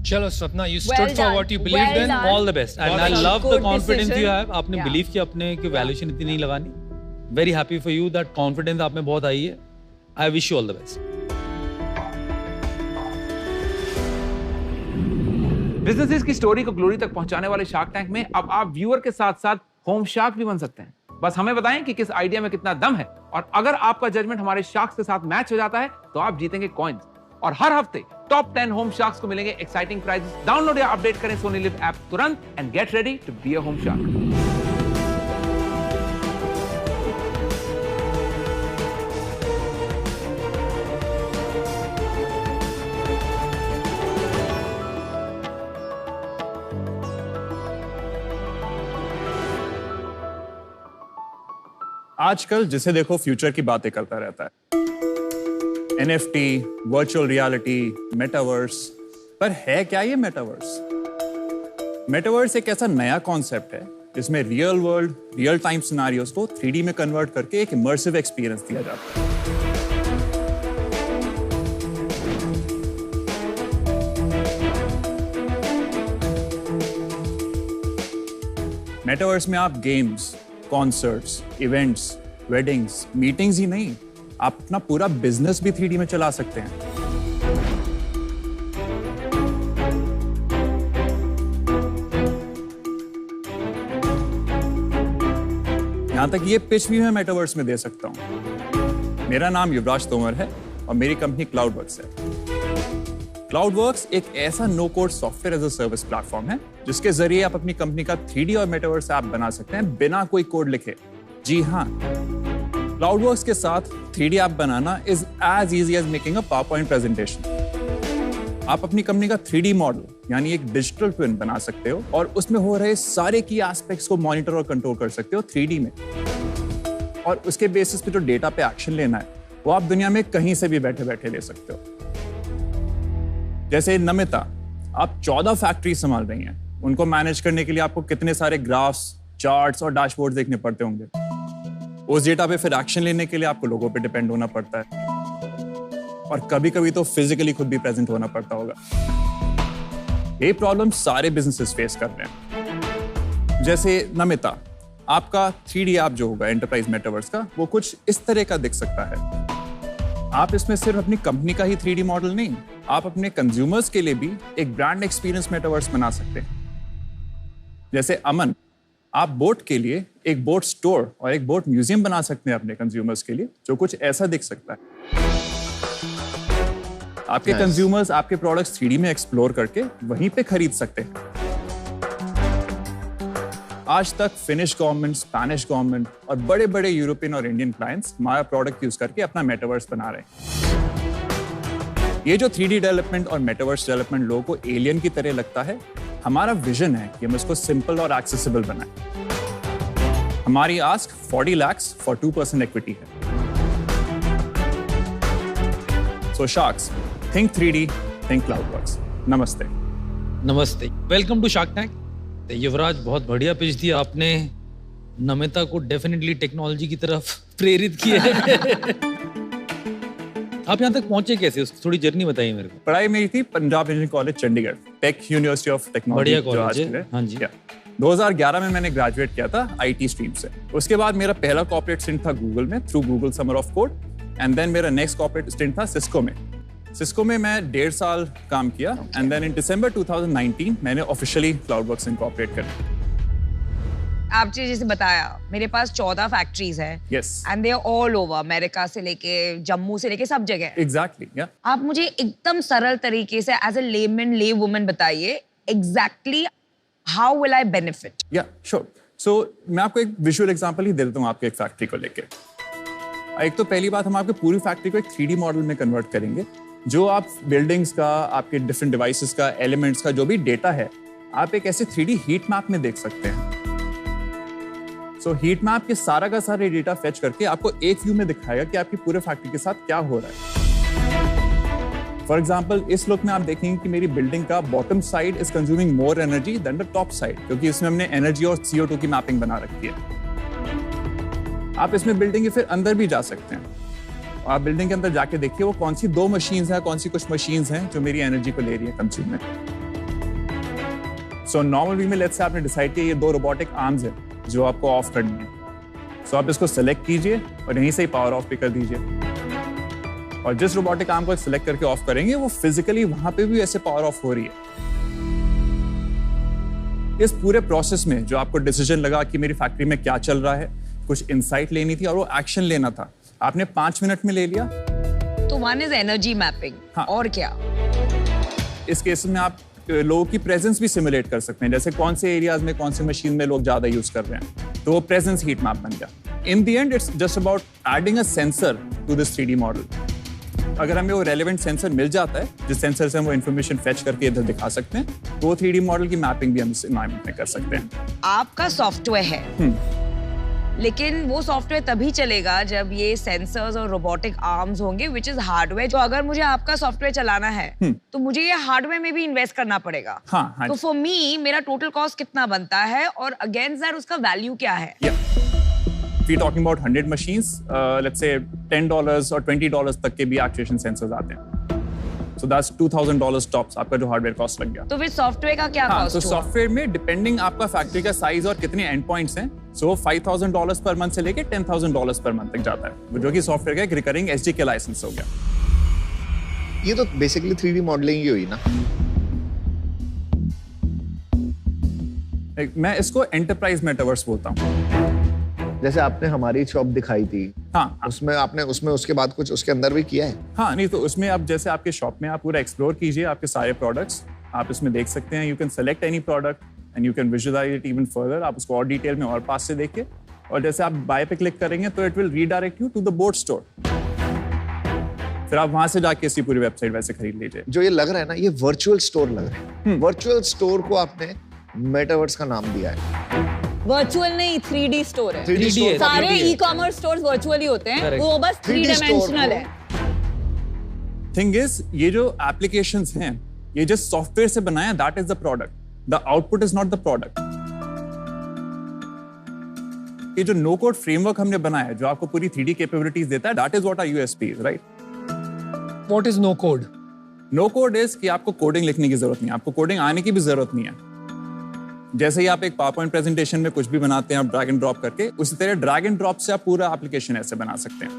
[SPEAKER 8] चलो सपना, you
[SPEAKER 12] Well
[SPEAKER 8] stood for
[SPEAKER 12] done.
[SPEAKER 8] what you believed
[SPEAKER 12] Well
[SPEAKER 8] in.
[SPEAKER 12] done.
[SPEAKER 11] All the best. And I
[SPEAKER 8] Good
[SPEAKER 11] love the confidence
[SPEAKER 8] decision.
[SPEAKER 11] you have. आपने believe किया अपने कि valuation इतनी नहीं लगानी. Very happy for you that confidence आप में बहुत आई है. I wish you all the best.
[SPEAKER 1] Businesses की स्टोरी को ग्लोरी तक पहुंचाने वाले शार्क टैंक में अब आप व्यूअर के साथ साथ होम शार्क भी बन सकते हैं. बस हमें बताएं कि किस आइडिया में कितना दम है, और अगर आपका जजमेंट हमारे शार्क्स के साथ मैच हो जाता है तो आप जीतेंगे कॉइंस. और हर हफ्ते टॉप 10 होम शार्क्स को मिलेंगे एक्साइटिंग प्राइजेस. डाउनलोड या अपडेट करें सोनी लिव ऐप तुरंत and get ready to be a home shark.
[SPEAKER 18] आजकल जिसे देखो फ्यूचर की बातें करता रहता है. NFT, virtual reality, metaverse. पर है क्या ये मेटावर्स? मेटावर्स एक ऐसा नया कॉन्सेप्ट है जिसमें real world, real time scenarios को 3D में कन्वर्ट करके एक इमर्सिव एक्सपीरियंस दिया जाता है. मेटावर्स में आप games, concerts, events, weddings, meetings ही नहीं, आप अपना पूरा बिजनेस भी 3D में चला सकते हैं. यहां तक ये पिच भी मैं मेटावर्स में दे सकता हूं. मेरा नाम युवराज तोमर है और मेरी कंपनी क्लाउडवर्क्स है. क्लाउडवर्क्स एक ऐसा no code software as a service platform है जिसके जरिए आप अपनी कंपनी का 3D और मेटावर्स ऐप बना सकते हैं बिना कोई कोड लिखे. जी हाँ, क्लाउडवर्क्स के साथ 3D ऐप बनाना is as easy as making a PowerPoint presentation. आप अपनी कंपनी का 3D मॉडल यानी एक डिजिटल ट्विन बना सकते हो और उसमें हो रहे सारे की एस्पेक्ट्स को मॉनिटर और कंट्रोल कर सकते हो 3D में. और उसके बेसिस पे जो डेटा पे एक्शन लेना है वो आप दुनिया में कहीं से भी बैठे बैठे ले सकते हो. जैसे नमिता, आप 14 फैक्ट्री संभाल रही हैं. उनको मैनेज करने के लिए आपको कितने सारे ग्राफ्स, चार्ट्स और डैशबोर्ड देखने पड़ते होंगे. उस डेटा पे फिर एक्शन लेने के लिए आपको लोगों पे डिपेंड होना पड़ता है और कभी कभी तो फिजिकली खुद भी प्रेजेंट होना पड़ता होगा. ये प्रॉब्लम सारे बिजनेसेस फेस कर रहे हैं. जैसे नमिता, आपका 3D ऐप जो होगा एंटरप्राइज मेटावर्स का, वो कुछ इस तरह का दिख सकता है. आप इसमें सिर्फ अपनी कंपनी का ही 3D मॉडल नहीं, आप अपने कंज्यूमर्स के लिए भी एक ब्रांड एक्सपीरियंस मेटावर्स बना सकते हैं. जैसे अमन, आप बोट के लिए एक बोट स्टोर और एक बोट म्यूजियम बना सकते हैं अपने कंज्यूमर्स के लिए, जो कुछ ऐसा दिख सकता है. आपके कंज्यूमर्स आपके प्रोडक्ट्स 3D में एक्सप्लोर करके वहीं पे खरीद सकते हैं. आज तक फिनिश गवर्नमेंट, स्पेनिश गवर्नमेंट और बड़े बड़े यूरोपियन और इंडियन क्लाइंट्स हमारा प्रोडक्ट यूज करके अपना मेटावर्स बना रहे हैं. ये जो 3D डेवलपमेंट और मेटावर्स डेवलपमेंट लोगों को एलियन की तरह लगता है, हमारा विजन है कि हम इसको सिंपल और एक्सेसिबल बनाएं. हमारी आस्क 40 lakhs फॉर 2% इक्विटी है. सो sharks, think 3D, think CloudWorks. नमस्ते.
[SPEAKER 11] नमस्ते, वेलकम टू शार्क टैंक. युवराज, बहुत बढ़िया पिच दिया आपने. नमिता को डेफिनेटली टेक्नोलॉजी की तरफ प्रेरित किया है. आप यहाँ तक पहुंचे कैसे, उसकी थोड़ी जर्नी बताइए मेरे को.
[SPEAKER 18] पढ़ाई मेरी थी Punjab engineering college Chandigarh, tech university of technology.
[SPEAKER 11] बढ़िया कॉलेज है. हाँ जी.
[SPEAKER 18] 2011 में मैंने ग्रेजुएट किया था आईटी स्ट्रीम से. उसके बाद मेरा पहला कॉर्पोरेट स्टिंट था गूगल में through Google summer of code. And then मेरा नेक्स्ट कॉर्पोरेट स्टिंट था सिस्को में. सिस्को में मैं 1.5 साल काम किया. एंड देन इन दिसंबर 2019 मैंने ऑफिशियली क्लाउडवर्क्स इनकॉर्पोरेट कर लिया.
[SPEAKER 4] आपने जैसे बताया, मेरे पास 14 फैक्ट्रीज है.
[SPEAKER 18] Yes.
[SPEAKER 4] And they are all over, America से लेके जम्मू से लेके सब जगह.
[SPEAKER 18] Exactly, yeah.
[SPEAKER 4] आप मुझे एकदम सरल तरीके से एज अ लेमैन, ले वुमन बताइए exactly how will I benefit.
[SPEAKER 18] या श्योर. सो मैं आपको एक विजुअल एग्जांपल ही दे देता हूँ आपके एक फैक्ट्री को लेके. एक तो पहली बात, हम आपकी पूरी फैक्ट्री को एक 3D मॉडल में कन्वर्ट करेंगे. जो आप बिल्डिंग्स का, आपके डिफरेंट डिवाइसेस का, एलिमेंट्स का जो भी डेटा है, आप एक ऐसे 3D हीट मैप में देख सकते हैं. सो हीट मैप के सारा का सारा डेटा फेच करके आपको एक व्यू में दिखाएगा कि आपकी पूरे फैक्ट्री के साथ क्या हो रहा है। फॉर एग्जाम्पल इस लुक में आप देखेंगे कि मेरी बिल्डिंग का bottom side is consuming more energy than the top side, क्योंकि इसमें हमने एनर्जी और CO2 की मैपिंग बना रखी है। आप इसमें बिल्डिंग के फिर अंदर भी जा सकते हैं। आप बिल्डिंग के अंदर जाके देखिए वो कौन सी 2 मशीन्स हैं, कौन सी कुछ मशीन्स हैं जो मेरी एनर्जी को ले रही है कंज्यूम में। सो नॉर्मल वे में लेट्स से आपने डिसाइड किया ये 2 रोबोटिक आर्म्स हैं जो आपको ऑफ करनी है। सो आप इसको सेलेक्ट कीजिए और यहीं से ही पावर ऑफ भी कर दीजिए। और जिस रोबोटिक आर्म को सिलेक्ट करके ऑफ करेंगे वो फिजिकली वहां पे भी ऐसे पावर ऑफ हो रही है। इस पूरे प्रोसेस में जो आपको डिसीजन लगा कि मेरी फैक्ट्री में क्या चल रहा है, कुछ इंसाइट लेनी थी और वो एक्शन लेना था, आपने 5 मिनट में ले लिया।
[SPEAKER 4] तो वन इज एनर्जी मैपिंग। हाँ। और क्या?
[SPEAKER 18] इस केस में आप लोगों की प्रेजेंस भी सिमुलेट कर सकते हैं, जैसे कौन से एरियाज में कौन से मशीन में लोग ज्यादा यूज कर रहे हैं, तो वो प्रेजेंस हीट मैप बन गया। In the end it's just about adding a sensor to this 3D model. अगर हमें वो रेलेवेंट सेंसर मिल जाता है जिस सेंसर से हम वो इन्फॉर्मेशन फेच करके इधर दिखा सकते हैं, तो वो 3D मॉडल की मैपिंग भी हम इस एनवायरनमेंट में कर सकते हैं।
[SPEAKER 4] आपका सॉफ्टवेयर है, लेकिन वो सॉफ्टवेयर तभी चलेगा जब ये सेंसर्स और रोबोटिक आर्म्स होंगे, विच इज हार्डवेयर। तो अगर मुझे आपका सॉफ्टवेयर चलाना है तो मुझे ये हार्डवेयर में भी इन्वेस्ट करना पड़ेगा।
[SPEAKER 18] हाँ,
[SPEAKER 4] तो फॉर मी मेरा टोटल कॉस्ट कितना बनता है और अगेंस्ट दैट उसका वैल्यू क्या है?
[SPEAKER 18] We talking about 100 machines, let's say $10 और $20 तक के भी एक्चुएशन सेंसर्स आते हैं। So that's $2,000 tops आपका जो हार्डवेयर कॉस्ट लग गया।
[SPEAKER 4] तो फिर सॉफ्टवेयर का क्या कॉस्ट?
[SPEAKER 18] तो सॉफ्टवेयर में डिपेंडिंग आपका फैक्ट्री का साइज और कितने एंड पॉइंट्स हैं, सो $5,000 पर मंथ से लेके $10,000 पर मंथ तक जाता है, जो कि सॉफ्टवेयर का एक रिकरिंग SDK लाइसेंस हो गया।
[SPEAKER 5] ये तो बेसिकली 3D मॉडलिंग ही हुई ना।
[SPEAKER 18] मैं इसको एंटरप्राइज मेटावर्स बोलता हूँ।
[SPEAKER 5] जैसे आपने हमारी शॉप दिखाई थी,
[SPEAKER 18] हाँ,
[SPEAKER 5] उसमें आपने उसके बाद कुछ उसके अंदर भी किया है?
[SPEAKER 18] हाँ, नहीं तो उसमें आप जैसे आपके शॉप में आप पूरा एक्सप्लोर कीजिए, आपके सारे प्रोडक्ट्स आप इसमें देख सकते हैं। You can select any product and you can visualise it even further. आप उसको और डिटेल में और पास से देखिए, और जैसे आप बाय पे क्लिक करेंगे तो it will redirect you to the boAt store. फिर आप वहां से जाके इसकी पूरी वेबसाइट वैसे खरीद लीजिए।
[SPEAKER 5] जो ये लग रहा है ना, ये वर्चुअल स्टोर लग रहा है। वर्चुअल स्टोर को आपने मेटावर्स का नाम दिया है।
[SPEAKER 13] वर्चुअल नहीं, 3D स्टोर है।
[SPEAKER 5] 3D स्टोर,
[SPEAKER 13] सारे ई-कॉमर्स स्टोर्स वर्चुअली होते हैं, वो बस 3 डायमेंशनल है।
[SPEAKER 18] थिंग इज, ये जो एप्लीकेशंस हैं, ये जो सॉफ्टवेयर से बनाया, that is the product. The output is not the product. ये जो नो कोड फ्रेमवर्क हमने बनाया है, जो आपको पूरी 3D कैपेबिलिटीज देता है, that is what our USP is, right?
[SPEAKER 8] What is no code?
[SPEAKER 18] No code is कि आपको कोडिंग लिखने की जरूरत नहीं है, आपको कोडिंग आने की भी जरूरत नहीं है। जैसे ही आप एक पावरपॉइंट प्रेजेंटेशन में कुछ भी बनाते हैं आप ड्रैग एंड ड्रॉप करके, उसी तरह ड्रैग एंड ड्रॉप से आप पूरा एप्लीकेशन ऐसे बना सकते हैं।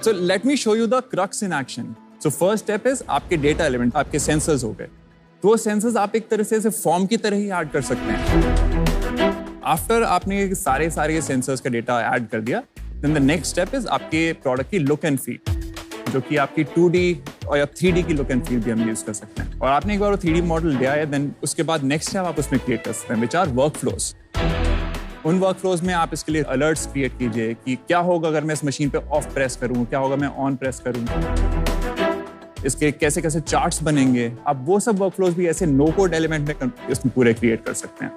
[SPEAKER 18] So let me show you the crux in action. So first step is आपके डेटा एलिमेंट, आपके सेंसर्स हो गए। तो वो सेंसर्स आप एक तरह से फॉर्म की तरह ही ऐड कर सकते हैं। आफ्टर आपने सारे सेंसर्स का डेटा ऐड कर दिया, then the next step is आपके प्रोडक्ट की लुक एंड फील, जो कि आपकी 2D और या 3D की लुक एंड फील भी हम यूज कर सकते हैं। और आपने एक बार वो 3D मॉडल लिया है, देन उसके बाद नेक्स्ट स्टेप आप उसमें क्रिएट कर सकते हैं, विच आर वर्कफ्लोज। उन वर्कफ्लोज में आप इसके लिए अलर्ट्स क्रिएट कीजिए कि क्या होगा अगर मैं इस मशीन पे ऑफ प्रेस करूं, क्या होगा मैं ऑन प्रेस करूं, इसके कैसे कैसे चार्ट्स बनेंगे। आप वो सब वर्कफ्लोज भी ऐसे नो कोड एलिमेंट में इसमें पूरे क्रिएट कर सकते हैं।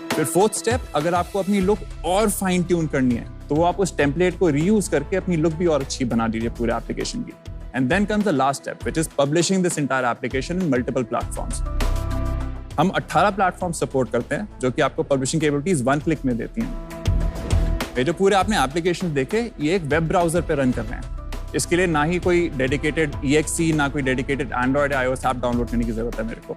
[SPEAKER 18] फिर फोर्थ स्टेप, अगर आपको अपनी लुक और फाइन ट्यून करनी है तो वो आप उस टेम्पलेट को रीयूज करके अपनी लुक भी और अच्छी बना दीजिए पूरे एप्लीकेशन की। And then comes the last step, which is publishing this entire application in multiple platforms. हम 18 प्लेटफॉर्म सपोर्ट करते हैं जो कि आपको पब्लिशिंग कैपेबिलिटीज 1 क्लिक में देती हैं। ये जो पूरे आपने एप्लीकेशन देखे, ये एक वेब ब्राउजर पे रन कर रहे हैं। इसके लिए ना ही कोई डेडिकेटेड EXE, ना कोई dedicated Android iOS app download करने की जरूरत है मेरे को।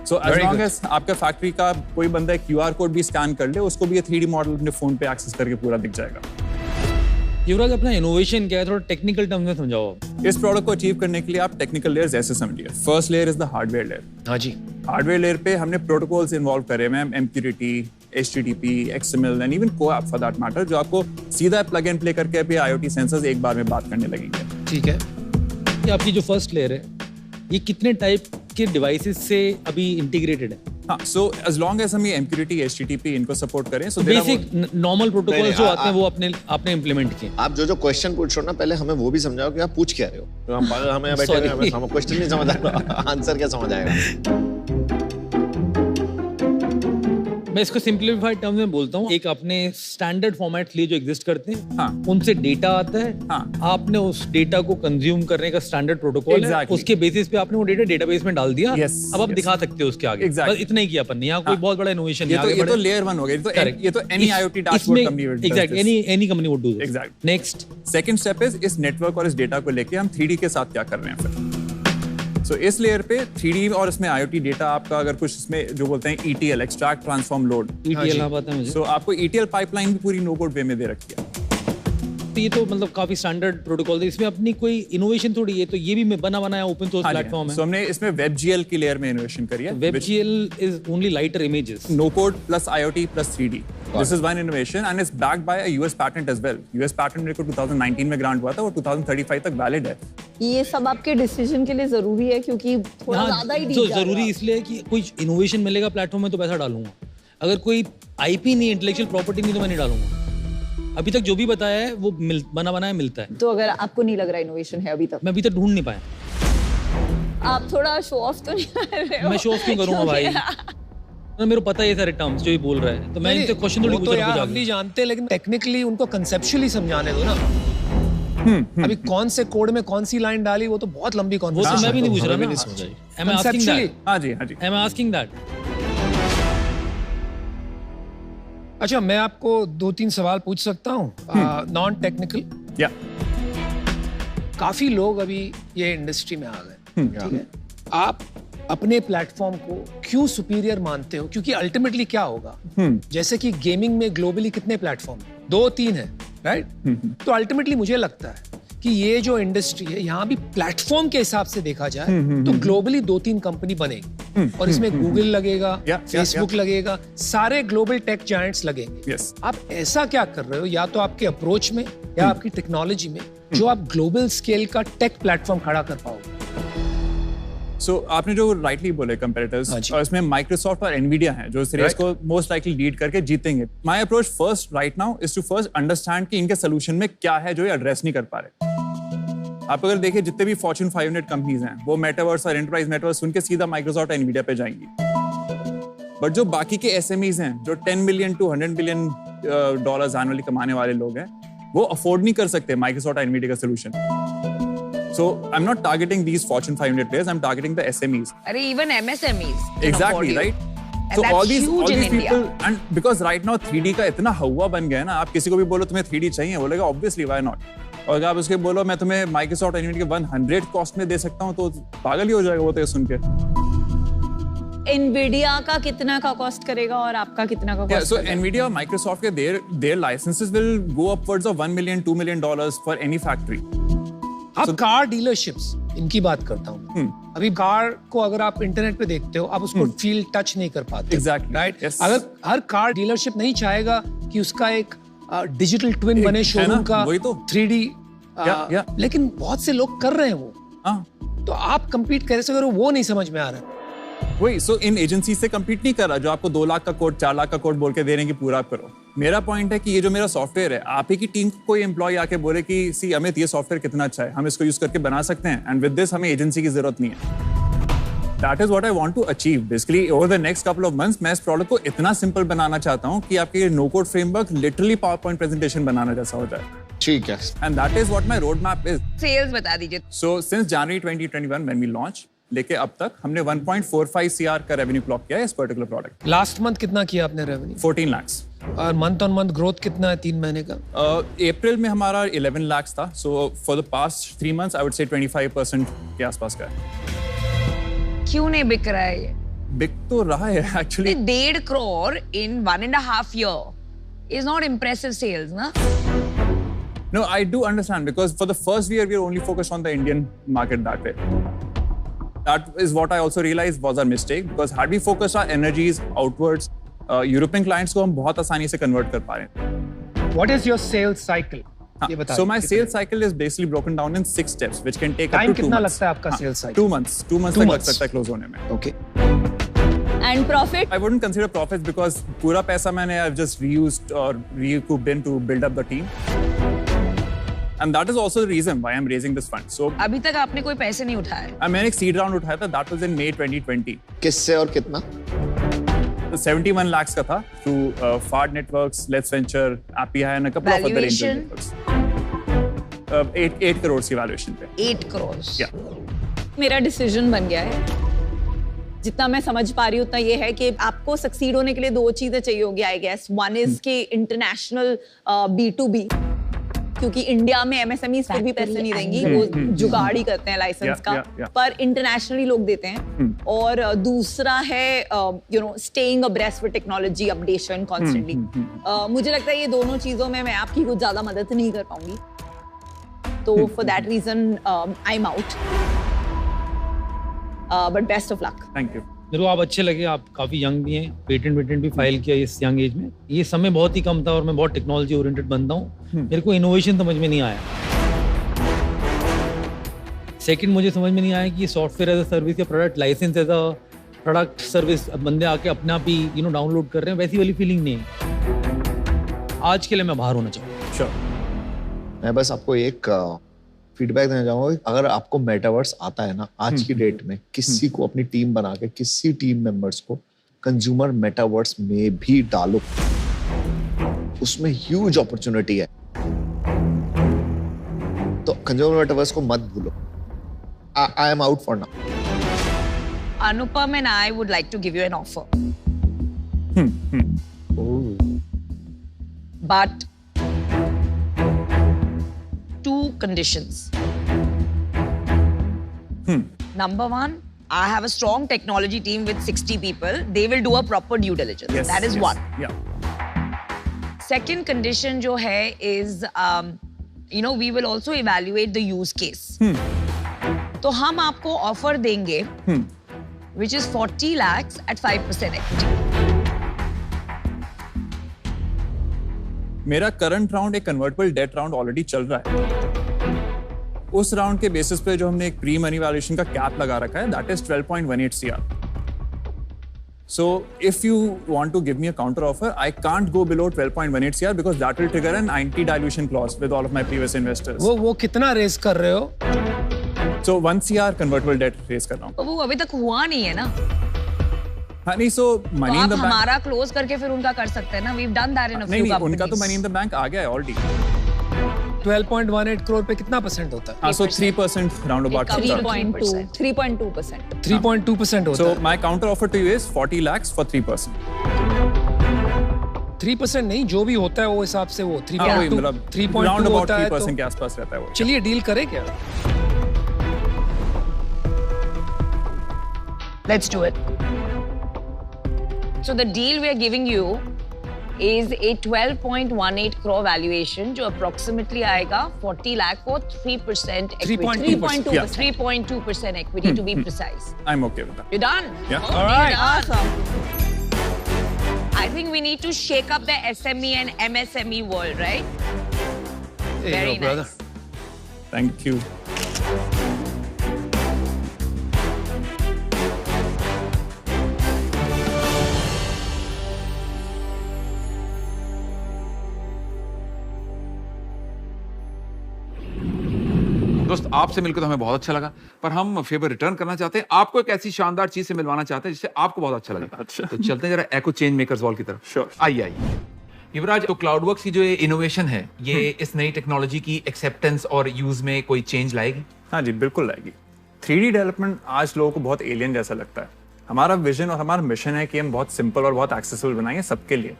[SPEAKER 18] सो एज लॉन्ग एज आपका फैक्ट्री का कोई बंदा QR कोड भी स्कैन कर ले, उसको भी ये 3D मॉडल अपने फोन पे एक्सेस करके पूरा दिख जाएगा।
[SPEAKER 11] युवराज, अपना इनोवेशन क्या है, थोड़ा टेक्निकल टर्म्स में समझाओ।
[SPEAKER 18] इस प्रोडक्ट को अचीव करने के लिए आप टेक्निकल लेयर्स ऐसे समझिए। First layer is the hardware layer.
[SPEAKER 11] हाँ जी।
[SPEAKER 18] हार्डवेयर लेयर पे हमने प्रोटोकॉल्स इन्वॉल्व करे हैं, MQTT, HTTP, XML and even CoAP for that matter, जो आपको सीधा प्लग एंड प्ले करके भी IoT सेंसर्स एक बार में बात करने लगेंगे।
[SPEAKER 11] ठीक है। ये आपकी जो फर्स्ट लेयर है, ये कितने टाइप के डिवाइसेस से अभी इंटीग्रेटेड है?
[SPEAKER 18] हाँ, सो एज लॉन्ग एज हम ये MQTT, HTTP इनको सपोर्ट करें, सो
[SPEAKER 11] बेसिक नॉर्मल प्रोटोकॉल जो आते हैं वो आपने इंप्लीमेंट किए।
[SPEAKER 5] आप जो क्वेश्चन पूछ रहे हो ना, पहले हमें वो भी समझाओ कि आप पूछ क्या रहे हो। तो हम हमें बैठे हुए हमें क्वेश्चन नहीं समझ आएगा, आंसर क्या समझ आएगा।
[SPEAKER 11] मैं इसको सिंप्लीफाइड टर्म्स में बोलता हूँ, एक आपने स्टैंडर्ड फॉर्मेट लिए जो एग्जिस्ट करते हैं,
[SPEAKER 18] हाँ,
[SPEAKER 11] उनसे डेटा आता है,
[SPEAKER 18] हाँ,
[SPEAKER 11] आपने उस डेटा को कंज्यूम करने का स्टैंडर्ड प्रोटोकॉल है, उसके बेसिस पे आपने वो डेटा डेटाबेस में डाल दिया, अब आप दिखा सकते हो उसके आगे, बस इतना ही किया अपन ने, यहाँ कोई बहुत बड़ा इनोवेशन नहीं।
[SPEAKER 18] ये तो लेयर 1 हो गया, ये तो any IoT dashboard company will
[SPEAKER 11] exactly any company would do this.
[SPEAKER 18] Exactly. Next second step is इस नेटवर्क और इस डेटा को लेके हम 3D के साथ क्या कर रहे हैं फिर। सो इस लेयर पे 3D और इसमें IoT डेटा आपका अगर कुछ इसमें जो बोलते हैं ETL extract transform load,
[SPEAKER 11] ETL हाँ पता है मुझे।
[SPEAKER 18] सो आपको ETL पाइपलाइन भी पूरी नो कोड वे में दे रखी है।
[SPEAKER 11] तो ये तो मतलब काफी स्टैंडर्ड प्रोटोकॉल है, इसमें अपनी कोई इनोवेशन थोड़ी है, तो ये भी बना बनाया ओपन सोर्स प्लेटफॉर्म है।
[SPEAKER 18] सो हमने इसमें WebGL की लेयर में इनोवेशन करी है।
[SPEAKER 11] WebGL is only lighter images,
[SPEAKER 18] no code plus IoT plus 3D। This is one innovation and it's backed by a US patent as well. US patent मेरे को 2019 में ग्रांट हुआ था, वो 2035 तक वैलिड है।
[SPEAKER 13] ये सब आपके डिसीजन के लिए जरूरी है क्योंकि थोड़ा ज्यादा ही
[SPEAKER 11] तो जरूरी इसलिए कि कोई इनोवेशन मिलेगा प्लेटफॉर्म में तो पैसा डालूंगा, अगर कोई IP नहीं, इंटेलेक्चुअल प्रॉपर्टी नहीं, तो मैं नहीं डालूंगा। अभी तक जो भी बताया है वो बना बनाया मिलता है।
[SPEAKER 13] तो अगर आपको नहीं लग रहा इनोवेशन है अभी तक?
[SPEAKER 11] मैं अभी तक ढूंढ नहीं पाया।
[SPEAKER 13] आप थोड़ा शो ऑफ तो नहीं कर रहे हो?
[SPEAKER 11] मैं शो ऑफ क्यों करूंगा भाई, मेरे को पता है ये सारे टर्म्स जो भी बोल रहा है, तो मैं इनसे क्वेश्चन थोड़ी पूछ रहा हूं।
[SPEAKER 8] हम नहीं जानते, लेकिन टेक्निकली उनको कंसेप्चुअली समझाने दो ना। अभी कौन से कोड में कौन सी लाइन डाली वो तो बहुत लंबी कॉन्वर्सेशन है।
[SPEAKER 11] वो तो मैं भी नहीं पूछ रहा ना। Am I asking that?
[SPEAKER 18] हाँ जी, हाँ जी।
[SPEAKER 11] Am I asking that?
[SPEAKER 8] अच्छा, मैं आपको 2-3 सवाल पूछ सकता हूँ नॉन टेक्निकल।
[SPEAKER 18] या
[SPEAKER 8] काफी लोग अभी ये इंडस्ट्री में आ गए, ठीक है? आप अपने प्लेटफॉर्म को क्यों सुपीरियर मानते हो? क्योंकि अल्टीमेटली क्या होगा, जैसे कि गेमिंग में ग्लोबली कितने प्लेटफॉर्म है? 2-3 है, राइट? तो अल्टीमेटली मुझे लगता है कि ये जो इंडस्ट्री है, यहाँ भी प्लेटफॉर्म के हिसाब से देखा जाए तो ग्लोबली 2-3 कंपनी बनेगी, और इसमें गूगल लगेगा, फेसबुक लगेगा, सारे ग्लोबल टेक जायंट्स लगेंगे। आप ऐसा क्या कर रहे हो, या तो आपके अप्रोच में या आपकी टेक्नोलॉजी में, जो आप ग्लोबल स्केल का टेक प्लेटफॉर्म खड़ा कर पाओगे?
[SPEAKER 18] सो आपने जो राइटली बोले कंपेटिटर्स, और इसमें माइक्रोसॉफ्ट और एनवीडिया हैं जो इस रेस को मोस्ट लाइकली लीड करके जीतेंगे। My approach first right now is to first understand कि इनके सोल्यूशन में क्या है जो ये एड्रेस नहीं कर पा रहे। आप अगर देखिए जितने भी फॉर्च्यून 500 कंपनीज हैं, वो मेटावर्स और एंटरप्राइज नेटवर्क सुन के सीधा माइक्रोसॉफ्ट और एनवीडिया पे जाएंगी। बट जो बाकी के SMEs हैं, जो 10 million to 100 million dollars annually कमाने वाले लोग हैं, वो अफोर्ड नहीं कर सकते माइक्रोसॉफ्ट और एनवीडिया का solution. So I'm not targeting these Fortune 500 players. I'm targeting the SMEs.
[SPEAKER 4] अरे even MSMEs.
[SPEAKER 18] Exactly, right?
[SPEAKER 4] And
[SPEAKER 18] so
[SPEAKER 4] that's
[SPEAKER 18] all these
[SPEAKER 4] huge in
[SPEAKER 18] people,
[SPEAKER 4] India.
[SPEAKER 18] and because right now 3D का इतना हवा बन गया है ना, आप किसी को भी बोलो तुम्हें 3D चाहिए, बोलेगा obviously why not? और अगर आप उसके बोलो मैं तुम्हें Microsoft Nvidia के 100 कॉस्ट में दे सकता हूँ, तो पागल ही हो जाएगा वो तो ये सुन के।
[SPEAKER 13] Nvidia का कितना का कॉस्ट करेगा और आपका कितना का कॉस्ट?
[SPEAKER 18] So Nvidia और Microsoft के their licenses will go upwards of $1 million, $2 million for any factory.
[SPEAKER 8] आप कार डीलरशिप्स इनकी बात करता हूँ। अभी कार को अगर आप इंटरनेट पे देखते हो, आप उसको फील टच नहीं कर पाते।
[SPEAKER 18] Exactly.
[SPEAKER 8] राइट? अगर हर कार डीलरशिप नहीं चाहेगा कि उसका एक डिजिटल ट्विन बने शोरूम का, 3D, लेकिन बहुत से लोग कर रहे हैं वो। तो आप कंपीट कैसे करो, वो नहीं समझ में आ रहा है।
[SPEAKER 18] वही, सो इन एजेंसी से कंपीट नहीं कर रहा जो आपको 2 लाख का कोड 4 लाख का कोड बोल के दे रहे हैं कि पूरा आप करो। मेरा पॉइंट है कि ये जो मेरा सॉफ्टवेयर है, आप ही की टीम को कोई एम्प्लॉय आके बोले कि सी अमित ये सॉफ्टवेयर कितना अच्छा है, हम इसको यूज करके बना सकते हैं, एंड विद दिस हमें एजेंसी की जरूरत नहीं है। That is what I want to achieve basically over the next couple of months. मैं इस प्रोडक्ट को इतना सिंपल बनाना चाहता हूँ कि आपके no code framework literally PowerPoint presentation बनाना जैसा हो जाए।
[SPEAKER 5] ठीक है,
[SPEAKER 18] and that is what my road map is.
[SPEAKER 4] Sales बता दीजिए।
[SPEAKER 18] So since January 2021 when we launch लेके अब तक हमने 1.45 CR का रेवेन्यू क्लॉक किया है इस पर्टिकुलर प्रोडक्ट।
[SPEAKER 8] लास्ट मंथ कितना किया आपने रेवेन्यू?
[SPEAKER 18] 14 lakhs।
[SPEAKER 8] और मंथ ऑन मंथ ग्रोथ कितना है 3 महीने का?
[SPEAKER 18] अप्रैल में हमारा 11 lakhs था, so for the past 3 months I would say 25% के आसपास का है।
[SPEAKER 4] क्यों नहीं बिक रहा है ये?
[SPEAKER 18] बिक तो रहा है actually.
[SPEAKER 4] 1.5 crore in 1.5 year is not impressive sales, na?
[SPEAKER 18] No, I do understand because for the first year we were only focused on the Indian market that way. That is what I also realized was our mistake because had we focused our energies outwards, European clients को हम बहुत आसानी से convert कर पा रहे हैं।
[SPEAKER 8] What is your sales cycle? ये बताइए।
[SPEAKER 18] So my sales cycle is basically broken down in 6 steps, which can take up to 2 months.
[SPEAKER 8] Time कितना लगता है आपका sales cycle?
[SPEAKER 18] 2 months तक लग सकता है close होने में।
[SPEAKER 8] Okay.
[SPEAKER 13] And profit?
[SPEAKER 18] I wouldn't consider profits because पूरा पैसा मैंने I've just reused or recouped in to build up the team. And that is also the reason why I'm raising this fund. So
[SPEAKER 4] अभी तक आपने कोई पैसे नहीं उठाए?
[SPEAKER 18] मैंने एक सीड राउंड उठाया था, that was in May 2020.
[SPEAKER 5] किससे और कितना?
[SPEAKER 18] 71 lakhs का था through Fard Networks, Let's Venture, Appy and a couple of other angel networks. 8 crores की valuation पे.
[SPEAKER 4] 8 crores.
[SPEAKER 18] Yeah.
[SPEAKER 13] मेरा डिसीजन बन गया है। जितना मैं समझ पा रही हूँ उतना ये है कि आपको सक्सीड होने के लिए 2 चीजें चाहिए होगी आई गेस। वन इज कि इंटरनेशनल B2B, क्योंकि इंडिया में MSMEs फिर भी पैसे नहीं देंगी, वो जुगाड़ ही करते हैं लाइसेंस का, पर इंटरनेशनली लोग देते हैं। और दूसरा है staying abreast with technology updation constantly. मुझे लगता है ये दोनों चीजों में मैं आपकी कुछ ज्यादा मदद नहीं कर पाऊंगी, तो for that reason I am out, but best of luck.
[SPEAKER 18] Thank you.
[SPEAKER 11] मेरे को आप अच्छे लगे, आप काफी यंग भी हैं, पेटेंट भी फाइल किया इस यंग एज में। ये समय बहुत ही कम था और मैं बहुत टेक्नोलॉजी ओरिएंटेड बंदा हूँ, मेरे को इनोवेशन समझ में नहीं आया। सेकंड, मुझे समझ में नहीं आया कि ये सॉफ्टवेयर एज अ सर्विस या product licence as a product service बंदे आके अपने आप ही डाउनलोड कर रहे हैं, वैसी वाली फीलिंग नहीं है। आज के लिए मैं बाहर होना चाहूँगा।
[SPEAKER 18] श्योर।
[SPEAKER 5] मैं बस आपको एक फीडबैक देना चाहूंगा, अगर आपको मेटावर्स आता है ना आज की डेट में, किसी को अपनी टीम बना के किसी टीम मेंबर्स को कंज्यूमर मेटावर्स में भी डालो, उसमें ह्यूज अपॉर्चुनिटी है। तो कंज्यूमर मेटावर्स को मत भूलो। आई am out for now.
[SPEAKER 4] Anupam and I would like to give you an offer. But 2 conditions. Number 1, I have a strong technology team with 60 people. They will do a proper due diligence.
[SPEAKER 18] Yes,
[SPEAKER 4] that is
[SPEAKER 18] yes.
[SPEAKER 4] 1.
[SPEAKER 18] Yeah.
[SPEAKER 4] Second condition जो है is, we will also evaluate the use case. तो हम आपको offer देंगे, which is 40 lakhs at 5% equity.
[SPEAKER 18] मेरा current round एक convertible debt round already चल रहा है। उस राउंड के बेसिस पे जो हमने एक प्री मनी वैल्यूएशन का कैप लगा रखा है, that is 12.18 CR. So if you want to give me a counter offer, I can't go below 12.18 CR because that will trigger an anti-dilution clause with all of my previous investors.
[SPEAKER 8] वो कितना race कर रहे हो?
[SPEAKER 18] So 1 CR convertible debt raise कर रहा हूँ।
[SPEAKER 4] तो वो अभी तक हुआ नहीं है ना?
[SPEAKER 18] हाँ नहीं, so money in the bank।
[SPEAKER 4] हमारा क्लोज करके फिर उनका कर सकते हैं ना? We've done that in a few companies।
[SPEAKER 18] नहीं, उनका तो money in the bank आ गया है already।
[SPEAKER 8] 12.18 करोड़ पे कितना परसेंट होता है?
[SPEAKER 18] हाँ, so 3% round about।
[SPEAKER 13] 3.2%।
[SPEAKER 8] 3.2% होता है।
[SPEAKER 18] So my counter offer to you is 40 lakhs for 3%।
[SPEAKER 8] 3% नहीं, जो भी होता है वो हिसाब से वो 3.2
[SPEAKER 18] round about
[SPEAKER 8] होता है,
[SPEAKER 18] 3% के आसपास रहता है वो।
[SPEAKER 8] चलिए डील करें क्या?
[SPEAKER 4] Let's do it. So the deal we are giving you is a 12.18 crore valuation, जो approximately आएगा 40 lakh for 3% equity. 3.2% equity to be precise.
[SPEAKER 18] I'm okay with that.
[SPEAKER 4] You done?
[SPEAKER 18] Yeah.
[SPEAKER 4] All right. Awesome. I think we need to shake up the SME and MSME world, right? Very nice.
[SPEAKER 18] Brother. Thank you.
[SPEAKER 1] दोस्त, आपसे मिलकर तो हमें बहुत अच्छा लगा, पर हम फेवर रिटर्न करना चाहते हैं। आपको एक ऐसी शानदार चीज से मिलवाना चाहते हैं जिससे आपको बहुत अच्छा लगे। अच्छा। तो चलते हैं जरा एको चेंज मेकर्स वॉल की तरफ।
[SPEAKER 18] श्योर।
[SPEAKER 1] आइए। युवराज, तो क्लाउडवर्क्स की जो ये इनोवेशन है, ये इस नई टेक्नोलॉजी की एक्सेप्टेंस और यूज में कोई चेंज लाएगी?
[SPEAKER 18] हाँ जी, बिल्कुल लाएगी। 3D डेवलपमेंट आज लोगों को बहुत एलियन जैसा लगता है। हमारा विजन और हमारा मिशन है कि हम बहुत सिंपल और बहुत एक्सेसिबल बनाएंगे सबके लिए।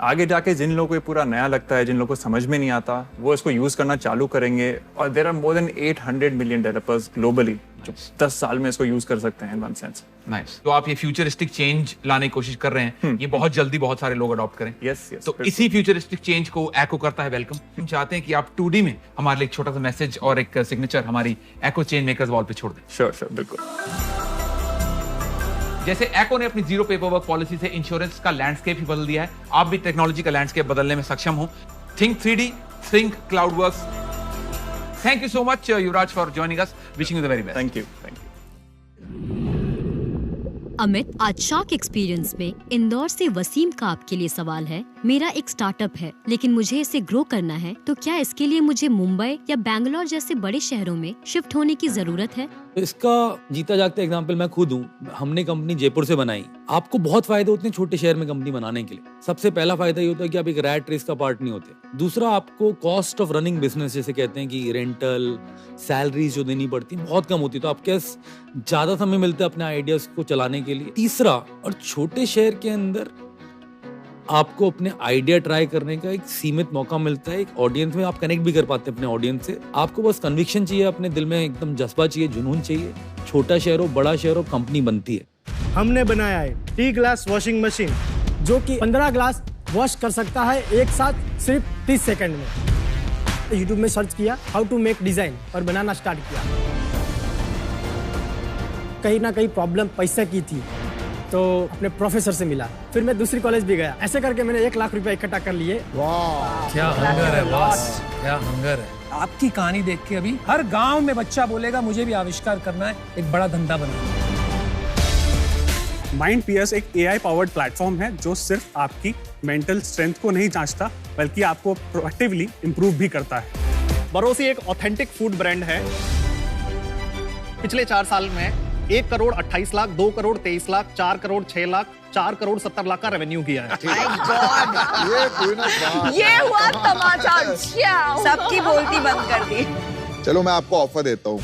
[SPEAKER 18] आगे जाके जिन लोगों को ये पूरा नया लगता है, जिन लोगों को समझ में नहीं आता, वो इसको यूज करना चालू करेंगे। और there are more than 800 million developers globally जो 10 साल में इसको यूज कर सकते हैं इन वन सेंस।
[SPEAKER 1] नाइस। तो आप ये फ्यूचरिस्टिक चेंज लाने की कोशिश कर रहे हैं, ये बहुत जल्दी बहुत सारे लोग अडॉप्ट करें।
[SPEAKER 18] Yes yes.
[SPEAKER 1] तो इसी फ्यूचरिस्टिक चेंज को एको करता है वेलकम। हम चाहते हैं कि आप 2D में हमारे लिए एक छोटा सा मैसेज और एक सिग्नेचर हमारी एको चेंज मेकर्स वॉल पे छोड़ दें।
[SPEAKER 18] श्योर श्योर, बिल्कुल।
[SPEAKER 1] जैसे एको ने अपनी जीरो पेपरवर्क पॉलिसी से इंश्योरेंस का लैंडस्केप ही बदल दिया है, आप भी टेक्नोलॉजी का लैंडस्केप बदलने में सक्षम हो। Think 3D, think CloudWorks. Thank you so much Yuvraj for joining us. Wishing you the very best.
[SPEAKER 18] Thank you. Thank you.
[SPEAKER 19] Amit, आज शार्क एक्सपीरियंस में इंदौर से वसीम का आपके लिए सवाल है। मेरा एक स्टार्टअप है, लेकिन मुझे इसे ग्रो करना है, तो क्या इसके लिए मुझे मुंबई या बैंगलोर जैसे बड़े शहरों में शिफ्ट होने की जरूरत है?
[SPEAKER 11] तो इसका जीता जागता एग्जांपल मैं खुद हूँ। हमने कंपनी जयपुर से बनाई। आपको बहुत फायदे होते हैं छोटे शहर में कंपनी बनाने के लिए। सबसे पहला फायदा ये होता है कि आप एक रैट रेस का पार्ट नहीं होते। दूसरा, आपको कॉस्ट ऑफ रनिंग बिजनेस जैसे कहते हैं कि रेंटल, सैलरीज जो देनी पड़ती है बहुत कम होती है, तो आपके पास ज्यादा समय मिलता है अपने आइडियाज को चलाने के लिए। तीसरा, और छोटे शहर के अंदर आपको अपने आइडिया ट्राई करने का एक सीमित मौका मिलता है। एक ऑडियंस में आप कनेक्ट भी कर पाते हैं अपने ऑडियंस से। आपको बस कन्विक्शन चाहिए, अपने दिल में एकदम जज्बा चाहिए, जुनून चाहिए। छोटा शहर हो, बड़ा शहर हो, कंपनी बनती है।
[SPEAKER 7] हमने बनाया है टी ग्लास वॉशिंग मशीन जो कि 15 ग्लास वॉश कर सकता है एक साथ सिर्फ 30 सेकंड में। यूट्यूब में सर्च किया हाउ टू मेक डिजाइन और बनाना स्टार्ट किया। कहीं ना कहीं प्रॉब्लम पैसे की थी, तो अपने प्रोफेसर से मिला। फिर मैं दूसरी कॉलेज भी गया। ऐसे करके मैंने 1 लाख रुपए इकट्ठा कर लिए।
[SPEAKER 8] वाह, क्या हंगर है बॉस, क्या हंगर है। आपकी कहानी देख के अभी हर गांव में बच्चा बोलेगा मुझे भी आविष्कार करना है, एक बड़ा धंधा बनाना है।
[SPEAKER 20] माइंडपियर्स एक AI पावर्ड प्लेटफॉर्म है जो सिर्फ आपकी मेंटल स्ट्रेंथ को नहीं जांचता बल्कि आपको प्रोएक्टिवली इंप्रूव भी करता है।
[SPEAKER 21] बरोसी एक ऑथेंटिक फूड ब्रांड है। पिछले 4 साल में 1 करोड़ 28 लाख, 2 करोड़ 23 लाख, 4 करोड़ 6 लाख, 4 करोड़ 70 लाख का रेवेन्यू किया है।
[SPEAKER 4] ये हुआ तमाचा। सबकी बोलती बंद कर दी।
[SPEAKER 22] चलो मैं आपको ऑफर देता हूँ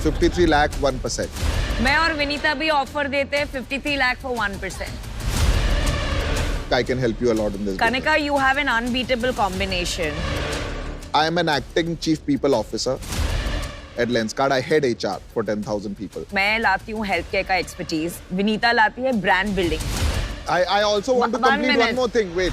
[SPEAKER 22] 53 लाख 1%।
[SPEAKER 4] मैं और विनीता भी ऑफर देते हैं 53 lakh for 1%.
[SPEAKER 22] I can help you a lot in this.
[SPEAKER 4] Kanika, you have an unbeatable combination.
[SPEAKER 22] I am an acting chief people officer at Lenskart. I head HR for 10,000 people.
[SPEAKER 4] मैं लाती हूँ हेल्थ केयर का expertise. Vinita लाती है brand building.
[SPEAKER 22] I also want to complete one more thing. Wait.